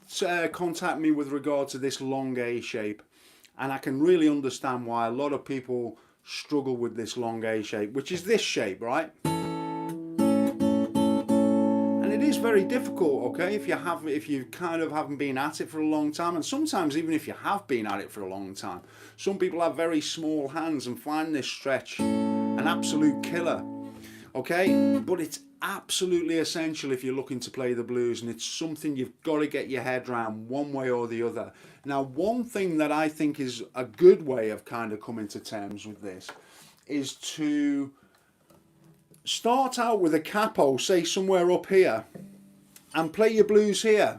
contact me with regard to this long A shape, and I can really understand why a lot of people struggle with this long A shape, which is this shape, right? And it is very difficult, okay, if you kind of haven't been at it for a long time, and sometimes even if you have been at it for a long time, some people have very small hands and find this stretch an absolute killer. Okay, but it's absolutely essential if you're looking to play the blues, and it's something you've got to get your head around one way or the other. Now, one thing that I think is a good way of kind of coming to terms with this is to start out with a capo, say somewhere up here, and play your blues here.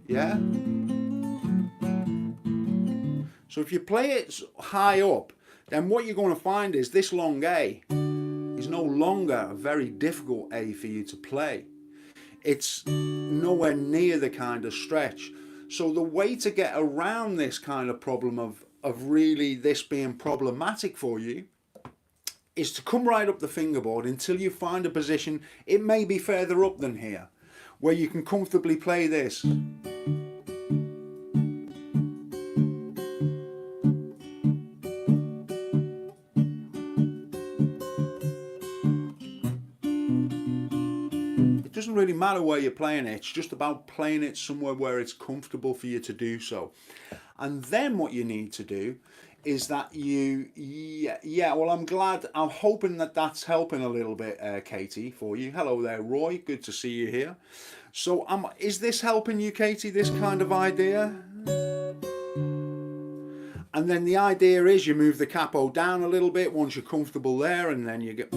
Yeah? So if you play it high up, then what you're going to find is this long A is no longer a very difficult A for you to play. It's nowhere near the kind of stretch. So the way to get around this kind of problem of really this being problematic for you is to come right up the fingerboard until you find a position, it may be further up than here, where you can comfortably play this. Doesn't really matter where you're playing it, it's just about playing it somewhere where it's comfortable for you to do so. And then what you need to do is that well, I'm hoping that that's helping a little bit, Katie, for you. Hello there, Roy, good to see you here. So is this helping you, Katie, this kind of idea? And then the idea is you move the capo down a little bit once you're comfortable there, and then you get...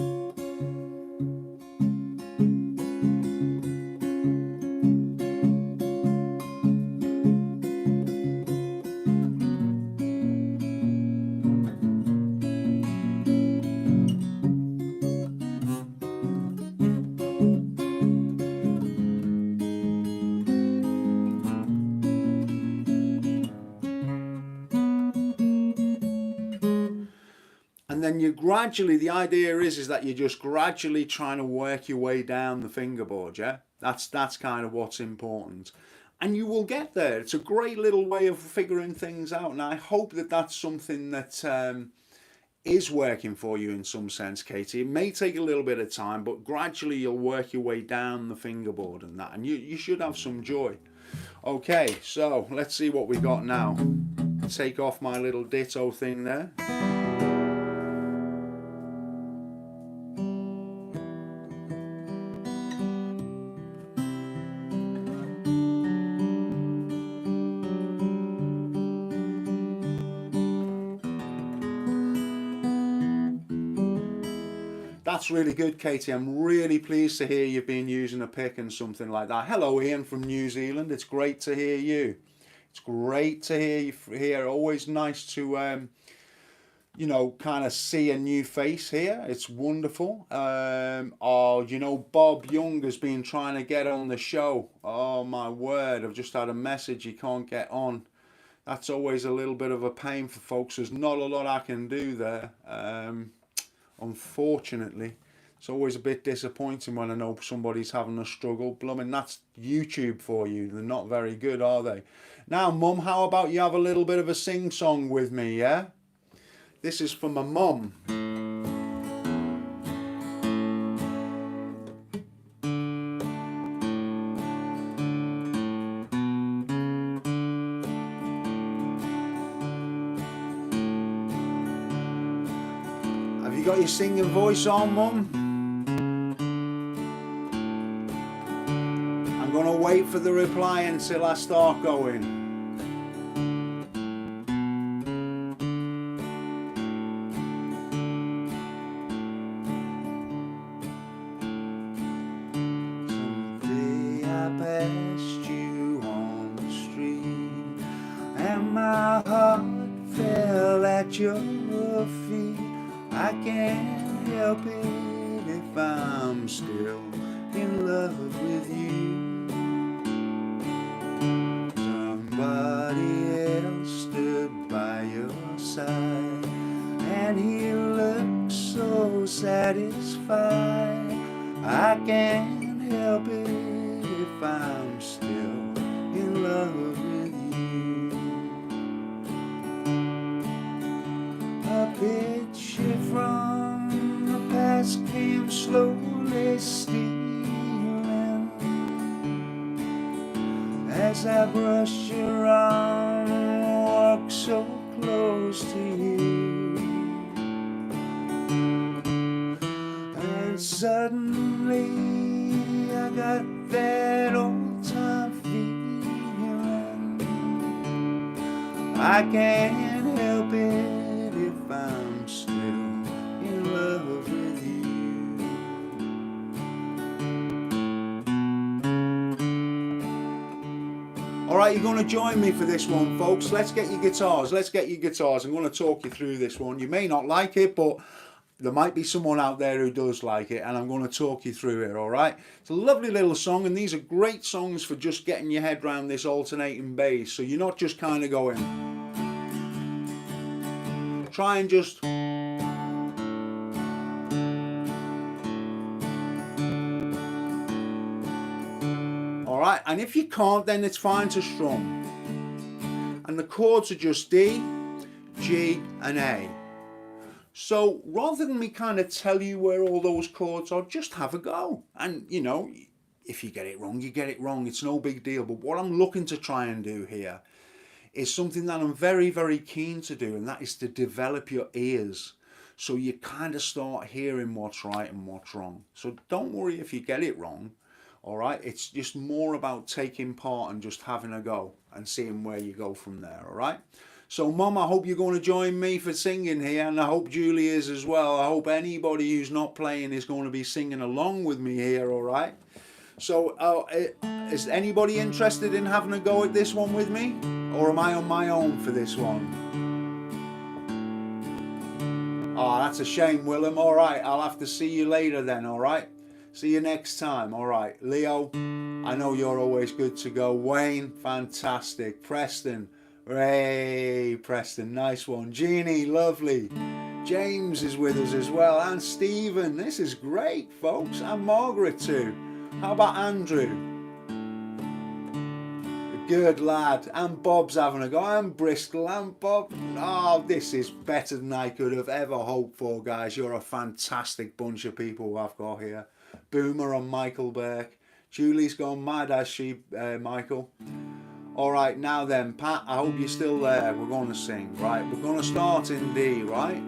And then you gradually, the idea is that you're just gradually trying to work your way down the fingerboard, yeah? That's kind of what's important. And you will get there. It's a great little way of figuring things out. And I hope that that's something that is working for you in some sense, Katie. It may take a little bit of time, but gradually you'll work your way down the fingerboard and that. And you should have some joy. Okay, so let's see what we got now. Take off my little ditto thing there. That's really good, Katie. I'm really pleased to hear you've been using a pick and something like that. Hello, Ian from New Zealand. It's great to hear you. It's great to hear you here. Always nice to, you know, kind of see a new face here. It's wonderful. Oh, you know, Bob Young has been trying to get on the show. Oh, my word. I've just had a message he can't get on. That's always a little bit of a pain for folks. There's not a lot I can do there. Unfortunately, it's always a bit disappointing when I know somebody's having a struggle. Blooming, that's YouTube for you. They're not very good, are they? Now, Mum, how about you have a little bit of a sing-song with me, yeah? This is for my mum. You got your singing voice on, Mum? I'm gonna wait for the reply until I start going. Someday I passed you on the street, and my heart fell at your feet. I can't help it if I'm still in love with you. Somebody else stood by your side, satisfied. I can't help it if I'm still in love with you. A picture from the past came slowly stealing as I brushed your arm and walked so close to you. And suddenly I got that old time feeling. I can't help it if I'm still in love with you. Alright, you're going to join me for this one, folks. Let's get your guitars. I'm going to talk you through this one. You may not like it, but there might be someone out there who does like it, and I'm going to talk you through it, alright? It's a lovely little song, and these are great songs for just getting your head around this alternating bass, so you're not just kind of going. Try and just... Alright, and if you can't, then it's fine to strum. And the chords are just D, G, and A. So rather than me kind of tell you where all those chords are, just have a go. And you know, if you get it wrong, you get it wrong. It's no big deal. But what I'm looking to try and do here is something that I'm very, very keen to do, and that is to develop your ears. So you kind of start hearing what's right and what's wrong. So don't worry if you get it wrong. All right, it's just more about taking part and just having a go and seeing where you go from there. All right. So, Mum, I hope you're going to join me for singing here, and I hope Julie is as well. I hope anybody who's not playing is going to be singing along with me here, all right? So, is anybody interested in having a go at this one with me? Or am I on my own for this one? Oh, that's a shame, Willem. All right, I'll have to see you later then, all right? See you next time, all right? Leo, I know you're always good to go. Wayne, fantastic. Preston. Hey, Preston, nice one. Jeannie, lovely. James is with us as well. And Stephen, this is great, folks. And Margaret too. How about Andrew? Good lad. And Bob's having a go. And Bristol and Bob. Oh, this is better than I could have ever hoped for, guys. You're a fantastic bunch of people I've got here. Boomer and Michael Burke. Julie's gone mad, has she, Michael? Alright, now then, Pat, I hope you're still there. We're going to sing, right? We're going to start in D, right?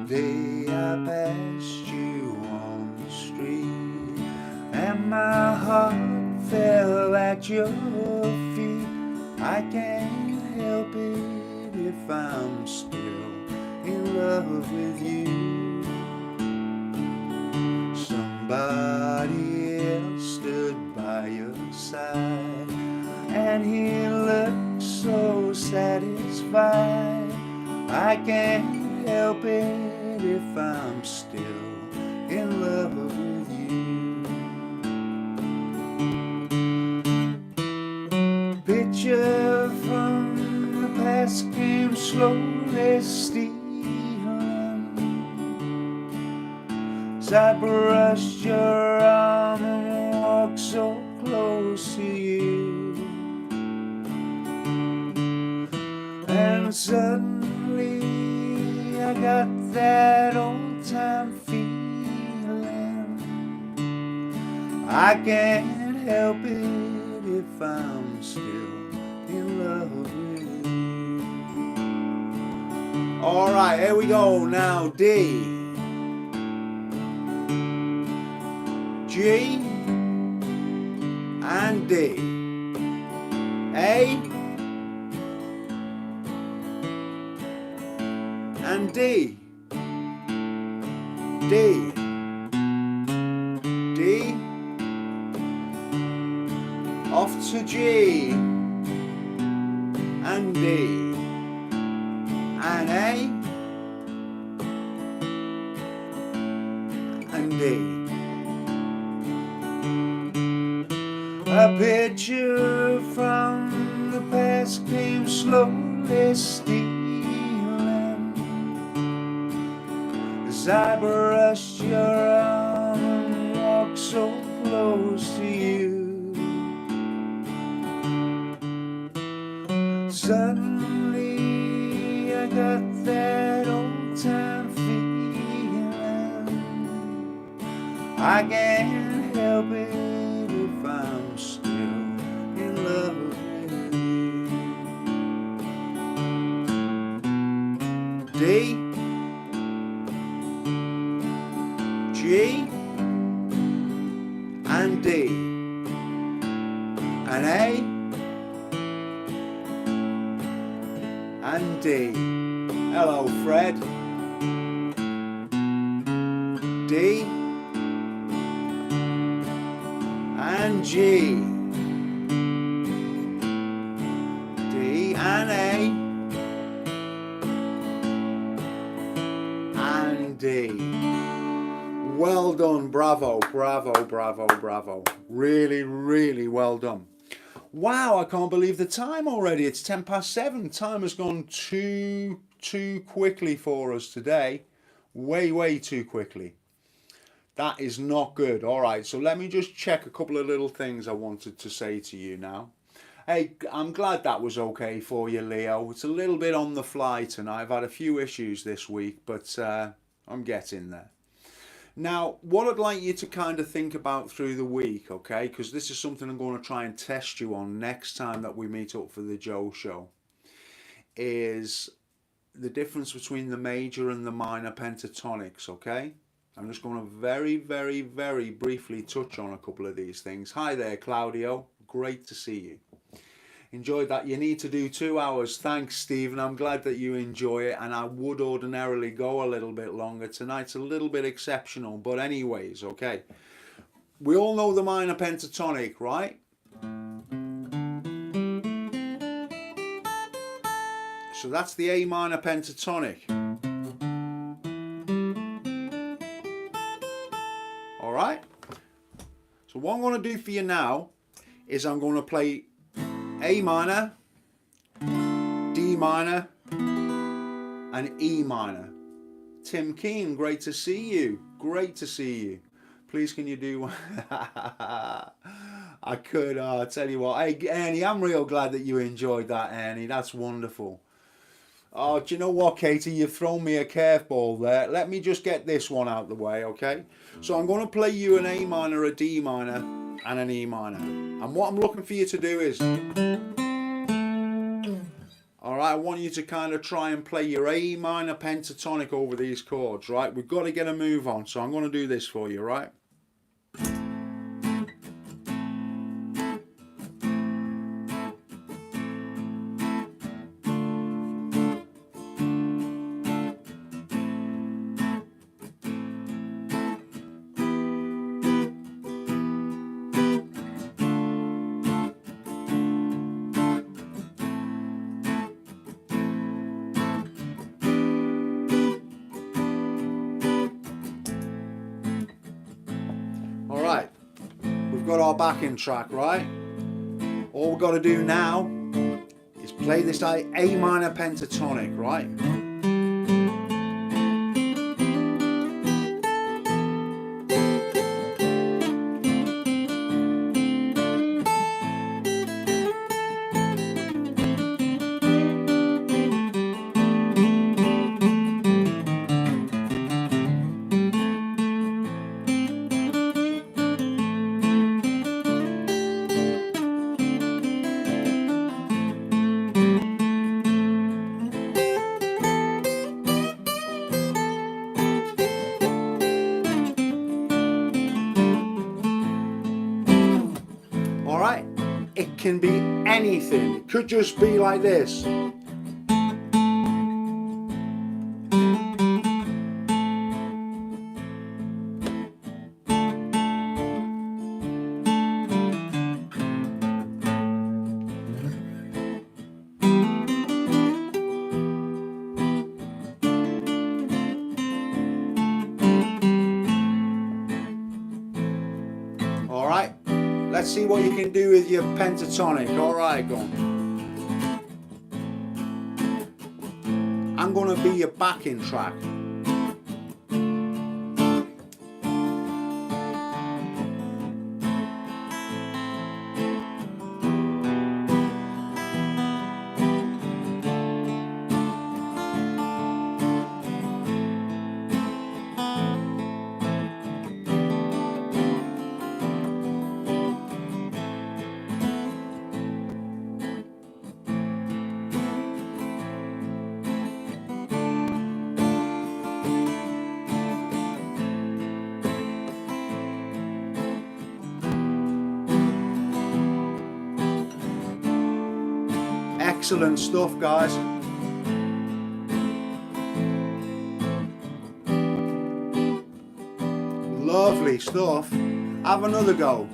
Day I passed you on the street, and my heart fell at your feet. I can't help it if I'm still in love with you. Somebody else stood by your side, and he looked so satisfied. I can't help it if I'm still in love with you. Picture from the past came slowly stealing as I brushed your arm and walked so close to you. And suddenly I got that old time feeling. I can't help it if I'm still in love with you. Alright, here we go now. D, G, and D. A, and D, D, D, off to G, and D, and A, and D. A picture from the past came slowly stealing as as I brushed your arm and walked so close to you. Suddenly I got that old time feeling. I can't help it if I'm still in love with you. D, G, and D, and A, and D. Hello, Fred. D and G. D and A and D. Well done, bravo, bravo, bravo, bravo. Really, really well done. Wow, I can't believe the time already. It's 7:10. Time has gone too quickly for us today. Way too quickly. That is not good. All right, so let me just check a couple of little things I wanted to say to you now. Hey, I'm glad that was okay for you, Leo. It's a little bit on the fly tonight. I've had a few issues this week, but I'm getting there. Now, what I'd like you to kind of think about through the week, okay, because this is something I'm going to try and test you on next time that we meet up for the Joe Show, is the difference between the major and the minor pentatonics, okay? I'm just going to very briefly touch on a couple of these things. Hi there, Claudio. Great to see you. Enjoyed that. You need to do 2 hours. Thanks, Stephen. I'm glad that you enjoy it, and I would ordinarily go a little bit longer. Tonight's a little bit exceptional, but anyways, okay. We all know the minor pentatonic, right? So that's the A minor pentatonic. All right? So what I'm going to do for you now is I'm going to play A minor, D minor, and E minor. Tim Keane, great to see you. Great to see you. Please can you do one? I could, I'll tell you what. Hey, Ernie, I'm real glad that you enjoyed that, Ernie. That's wonderful. Oh, do you know what, Katie? You've thrown me a curveball there. Let me just get this one out the way, okay? So I'm going to play you an A minor, a D minor, and an E minor. And what I'm looking for you to do is, all right, I want you to kind of try and play your A minor pentatonic over these chords, right? We've got to get a move on, so I'm going to do this for you, right? Got our backing track, right? All we've got to do now is play this A minor pentatonic, right? It can be anything. It could just be like this. All right. Let's see what you can do with your pentatonic. All right, go on. I'm going to be your backing track. Excellent stuff, guys. Lovely stuff. Have another go.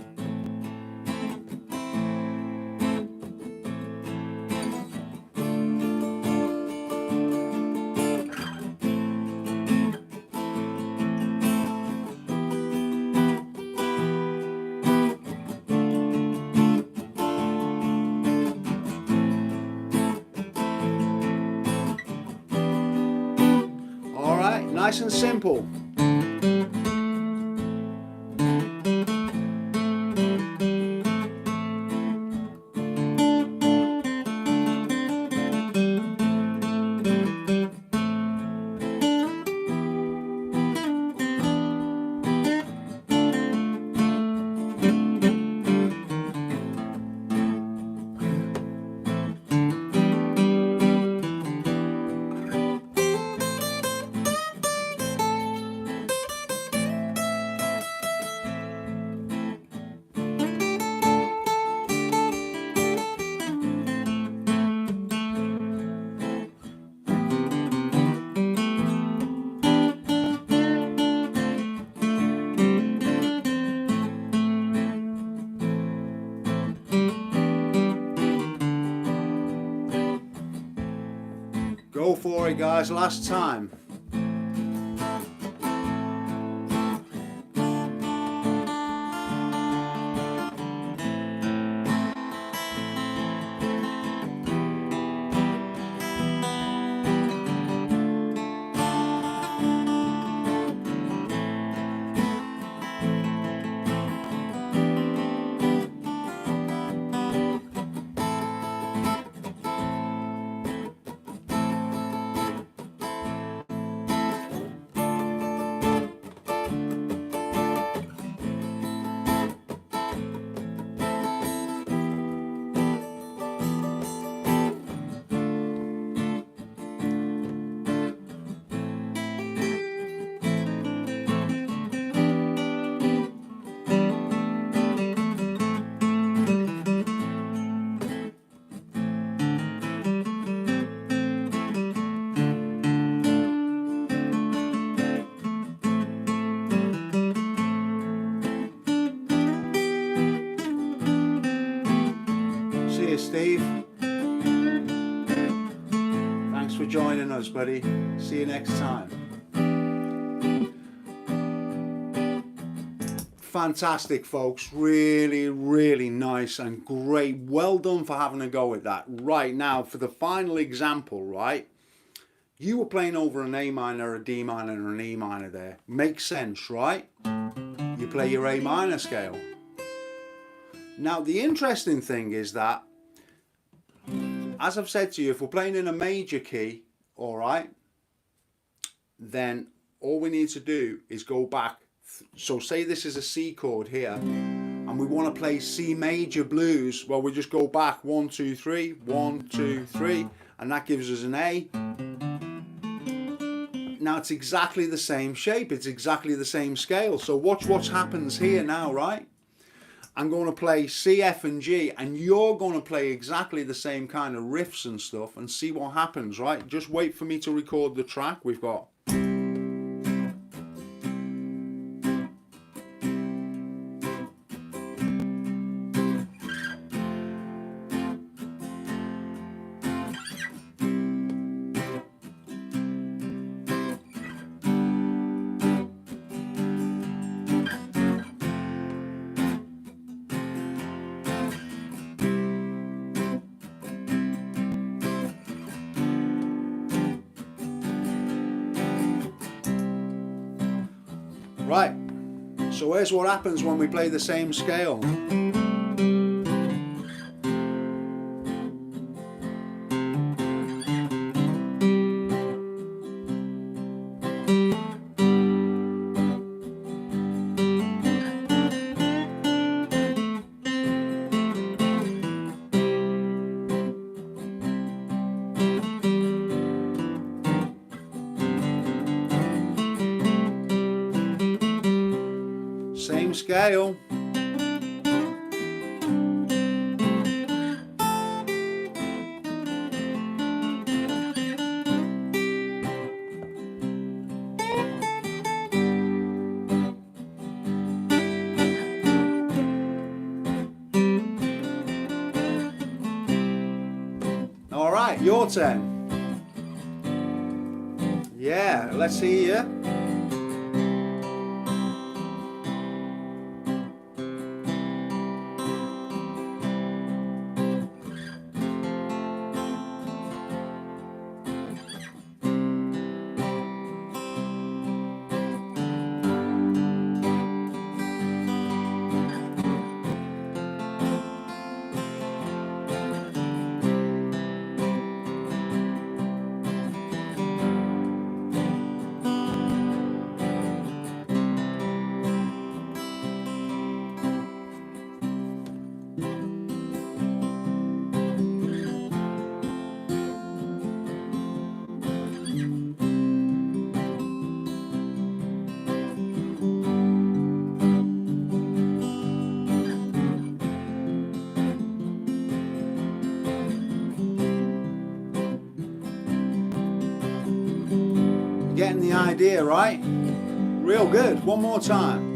All right, nice and simple. Go for it, guys, last time. See you, Steve. Thanks for joining us, buddy. See you next time. Fantastic, folks. Really, really nice and great. Well done for having a go at that. Right, now for the final example, right? You were playing over an A minor, a D minor, and an E minor there. Makes sense, right? You play your A minor scale. Now, the interesting thing is that, as I've said to you, if we're playing in a major key, all right, then all we need to do is go back. So say this is a C chord here, and we want to play C major blues. Well, we just go back 1, 2, 3, 1, 2, 3, and that gives us an A. Now it's exactly the same shape. It's exactly the same scale. So watch what happens here now, right? I'm going to play C, F and G, and you're going to play exactly the same kind of riffs and stuff and see what happens, right? Just wait for me to record the track. We've got... Right, so here's what happens when we play the same scale. Same scale. All right, your turn. Yeah, let's hear you. Getting the idea, right? Real good. One more time.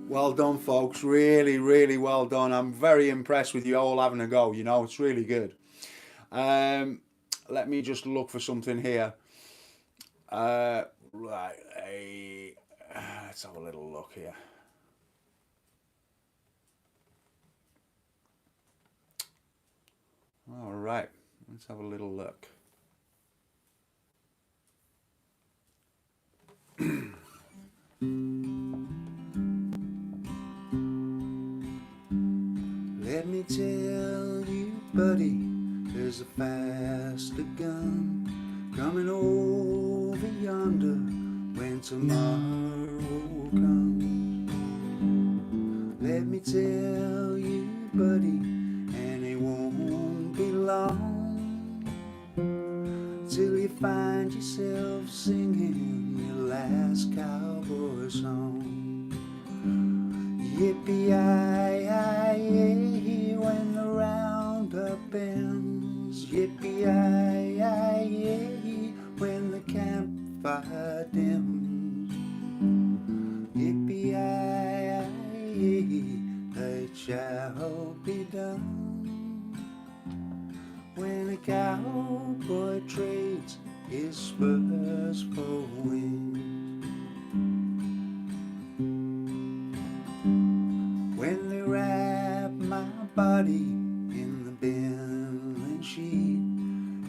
Well done, folks. Really, really well done. I'm very impressed with you all having a go. You know, it's really good. Let me just look for something here. Let's have a little look here. All right, let's have a little look. Let me tell you, buddy, there's a faster gun coming over yonder when tomorrow comes. Let me tell you, buddy, and it won't be long till you find yourself singing your last cowboy song. Yippee-yi-yi-yi, when the roundup ends. Yippee-yi-yi-yi, when the campfire dims. Yippee-yi-yi-yi, it shall be done when a cowboy trades his spurs for wings. When they wrap my body in the billing sheet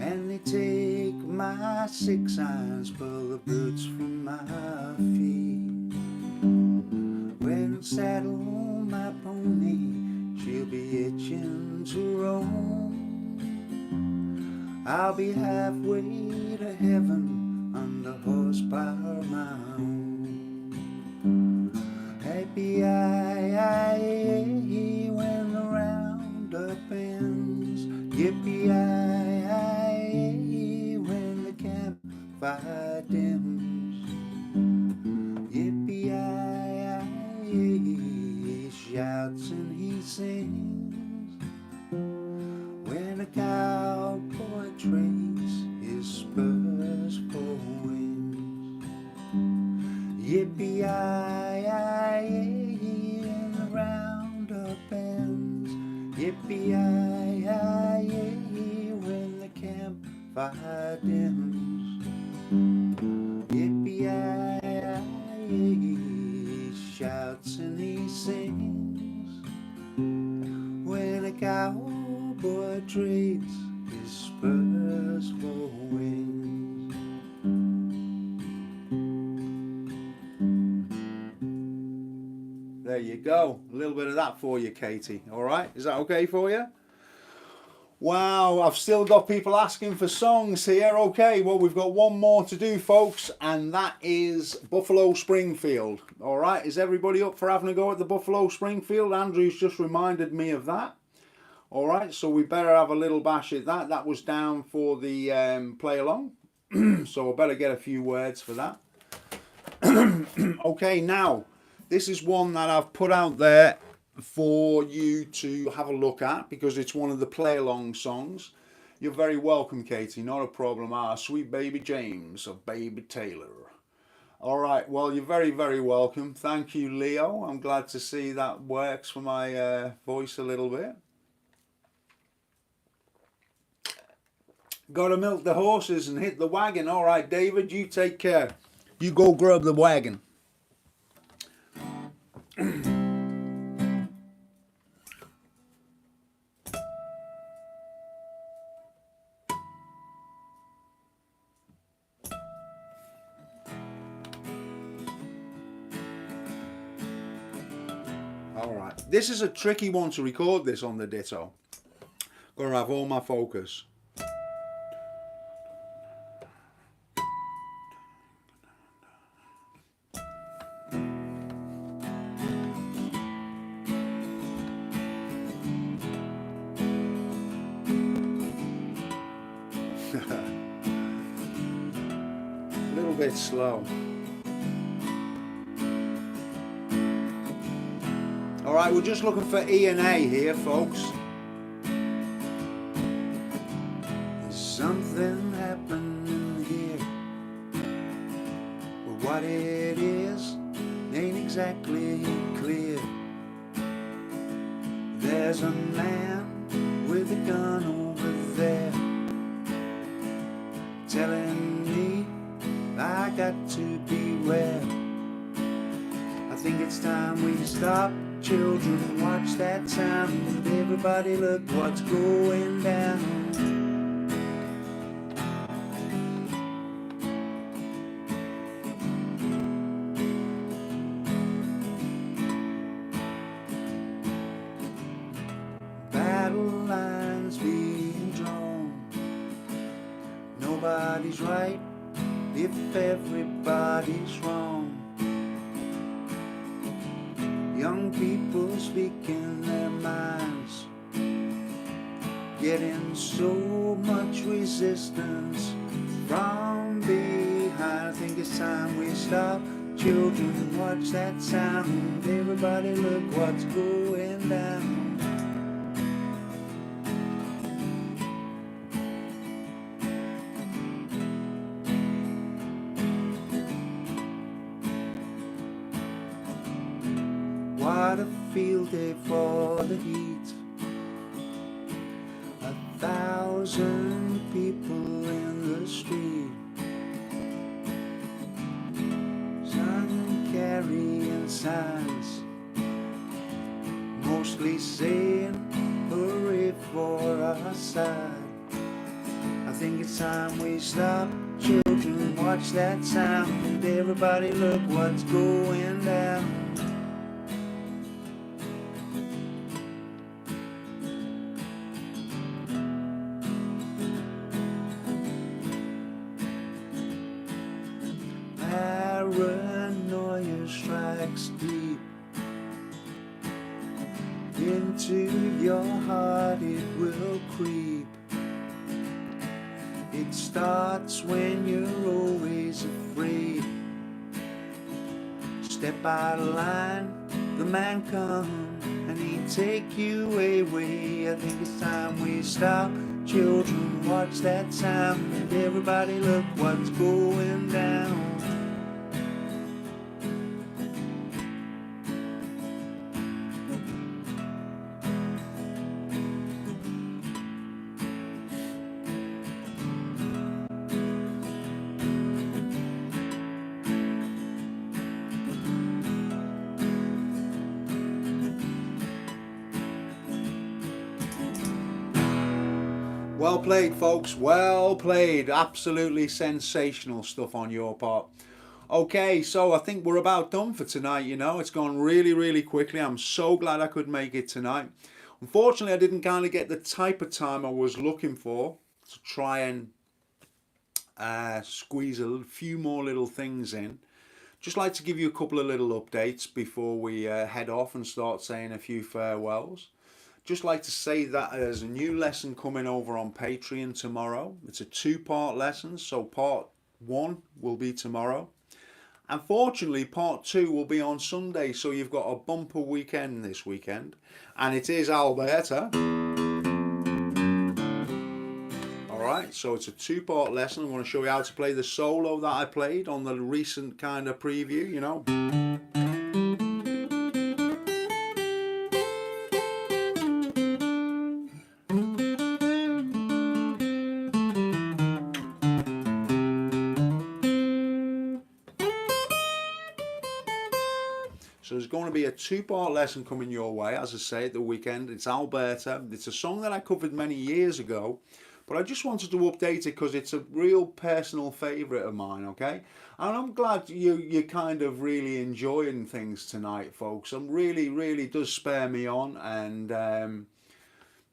and they take my 6 irons, pull the boots from my feet. When I saddle my pony, she'll be itching to roam. I'll be halfway to heaven under horsepower of my own. Yippee-yi-yi-yi, when the roundup ends. Yippee-yi-yi-yi, when the campfire dims. Yippee-yi-yi-yi, he shouts and he sings when a cowboy trades his spurs for wings. Yippee-yi-yi-yi, when the roundup ends. Yippee-yi-yi-yi, when the campfire dims. Yippee-yi-yi-yi, he shouts and he sings when a cowboy trades his spurs for wings. There you go. A little bit of that for you, Katie. All right? Is that okay for you? Wow, I've still got people asking for songs here. Okay, well, we've got one more to do, folks, and that is Buffalo Springfield. All right, is everybody up for having a go at the Buffalo Springfield? Andrew's just reminded me of that. All right, so we better have a little bash at that. That was down for the play along. So I better get a few words for that. Okay, now this is one that I've put out there for you to have a look at because it's one of the play along songs. You're very welcome, Katie. Not a problem. Ah, Sweet Baby James of Baby Taylor. All right. Well, you're very, very welcome. Thank you, Leo. I'm glad to see that works for my voice a little bit. Got to milk the horses and hit the wagon. All right, David, you take care. You go grub the wagon. All right. This is a tricky one to record this on the ditto. Got to have all my focus. A little bit slow. All right, we're just looking for E and A here, folks. There's something happening here. But what it is ain't exactly clear. There's a man with a gun over there telling me I got to beware. I think it's time we stop. Children, watch that sound. Everybody look what's going down. Battle lines being drawn. Nobody's right if everybody's wrong. Young people speaking their minds, getting so much resistance from behind. I think it's time we stop. Children, watch that sound. Everybody look what's going down. What a field day for the heat. 1,000 people in the street, some carrying signs, mostly saying hurry for our side. I think it's time we stop. Children, watch that sound. Everybody look what's going down. Paranoia strikes deep into your heart, it will creep. It starts when you're always afraid. Step out of line, the man come and he take you away. I think it's time we stop. Children, watch that sound. And everybody look what's going down. Well played, folks. Well played. Absolutely sensational stuff on your part. Okay, so I think we're about done for tonight. You know, it's gone really, really quickly. I'm so glad I could make it tonight. Unfortunately, I didn't kind of get the type of time I was looking for to try and squeeze a few more little things in. Just like to give you a couple of little updates before we head off and start saying a few farewells. just like to say that there's a new lesson coming over on Patreon tomorrow. It's a 2-part lesson, so part 1 will be tomorrow. Unfortunately, part 2 will be on Sunday, so you've got a bumper weekend this weekend. And it is Alberta. Alright, so it's a 2-part lesson. I'm going to show you how to play the solo that I played on the recent kind of preview, you know. So there's going to be a 2-part lesson coming your way, as I say, at the weekend. It's Alberta. It's a song that I covered many years ago, but I just wanted to update it because it's a real personal favourite of mine, okay? And I'm glad you're kind of really enjoying things tonight, folks. It really does spur me on, and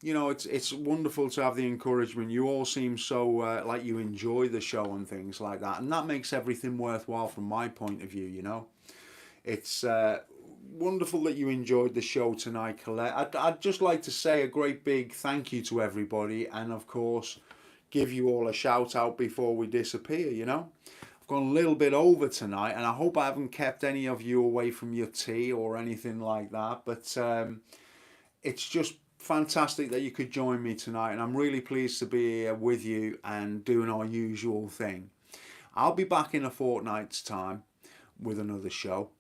you know, it's wonderful to have the encouragement. You all seem so like you enjoy the show and things like that, and that makes everything worthwhile from my point of view, you know. It's wonderful that you enjoyed the show tonight, Colette. I'd just like to say a great big thank you to everybody, and of course give you all a shout out before we disappear, you know. I've gone a little bit over tonight, and I hope I haven't kept any of you away from your tea or anything like that, but it's just fantastic that you could join me tonight, and I'm really pleased to be here with you and doing our usual thing. I'll be back in a fortnight's time with another show.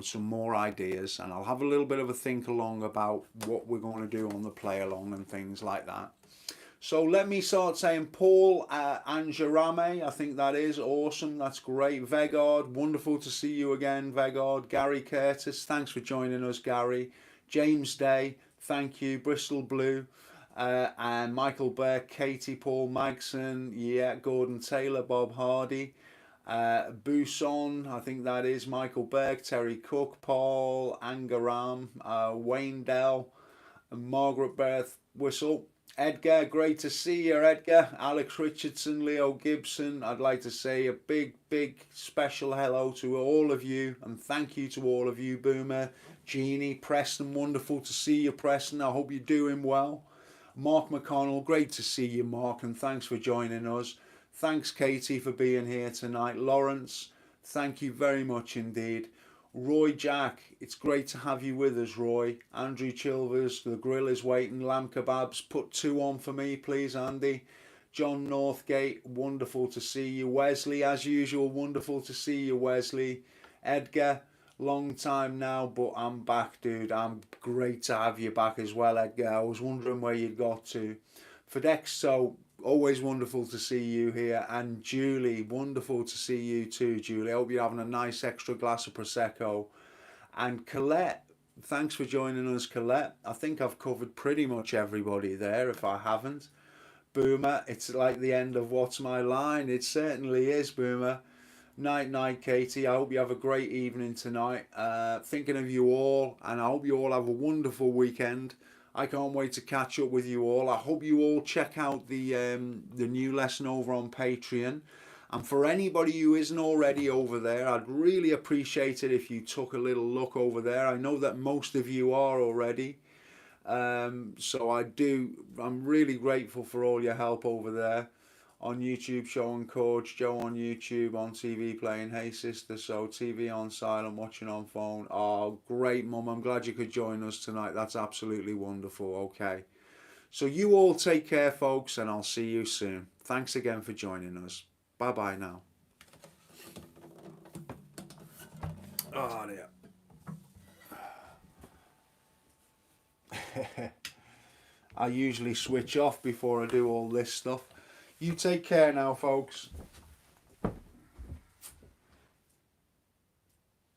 Some more ideas, and I'll have a little bit of a think along about what we're going to do on the play along and things like that. So let me start saying Paul Anjarame, I think that is awesome, that's great. Vegard, wonderful to see you again, Vegard. Gary Curtis, thanks for joining us, Gary. James Day, thank you. Bristol Blue, and Michael Bear, Katie, Paul Magson, yeah, Gordon Taylor, Bob Hardy. Buson, I think that is Michael Berg, Terry Cook, Paul Angaram, Wayne Dell, and Margaret Beth Whistle. Edgar, great to see you, Edgar. Alex Richardson, Leo Gibson. I'd like to say a big special hello to all of you, and thank you to all of you. Boomer, Jeannie, Preston, wonderful to see you, Preston. I hope you're doing well. Mark McConnell, great to see you, Mark, and thanks for joining us. Thanks, Katie, for being here tonight. Lawrence, thank you very much indeed. Roy Jack, it's great to have you with us, Roy. Andrew Chilvers, the grill is waiting. Lamb kebabs, put 2 on for me, please, Andy. John Northgate, wonderful to see you. Wesley, as usual, wonderful to see you, Wesley. Edgar, long time now, but I'm back, dude. I'm great to have you back as well, Edgar. I was wondering where you'd got to. Fedexo, always wonderful to see you here. And Julie, wonderful to see you too, Julie. I hope you're having a nice extra glass of Prosecco. And Colette, thanks for joining us, Colette. I think I've covered pretty much everybody there, if I haven't. Boomer, it's like the end of What's My Line? It certainly is, Boomer. Night, Katie. I hope you have a great evening tonight. Thinking of you all, and I hope you all have a wonderful weekend. I can't wait to catch up with you all. I hope you all check out the new lesson over on Patreon. And for anybody who isn't already over there, I'd really appreciate it if you took a little look over there. I know that most of you are already. So I'm really grateful for all your help over there. On YouTube, showing Coach Joe on YouTube, on TV playing Hey Sister, so TV on silent, watching on phone. Oh, great, Mum. I'm glad you could join us tonight. That's absolutely wonderful. Okay. So you all take care, folks, and I'll see you soon. Thanks again for joining us. Bye-bye now. Oh, dear. I usually switch off before I do all this stuff. You take care now, folks.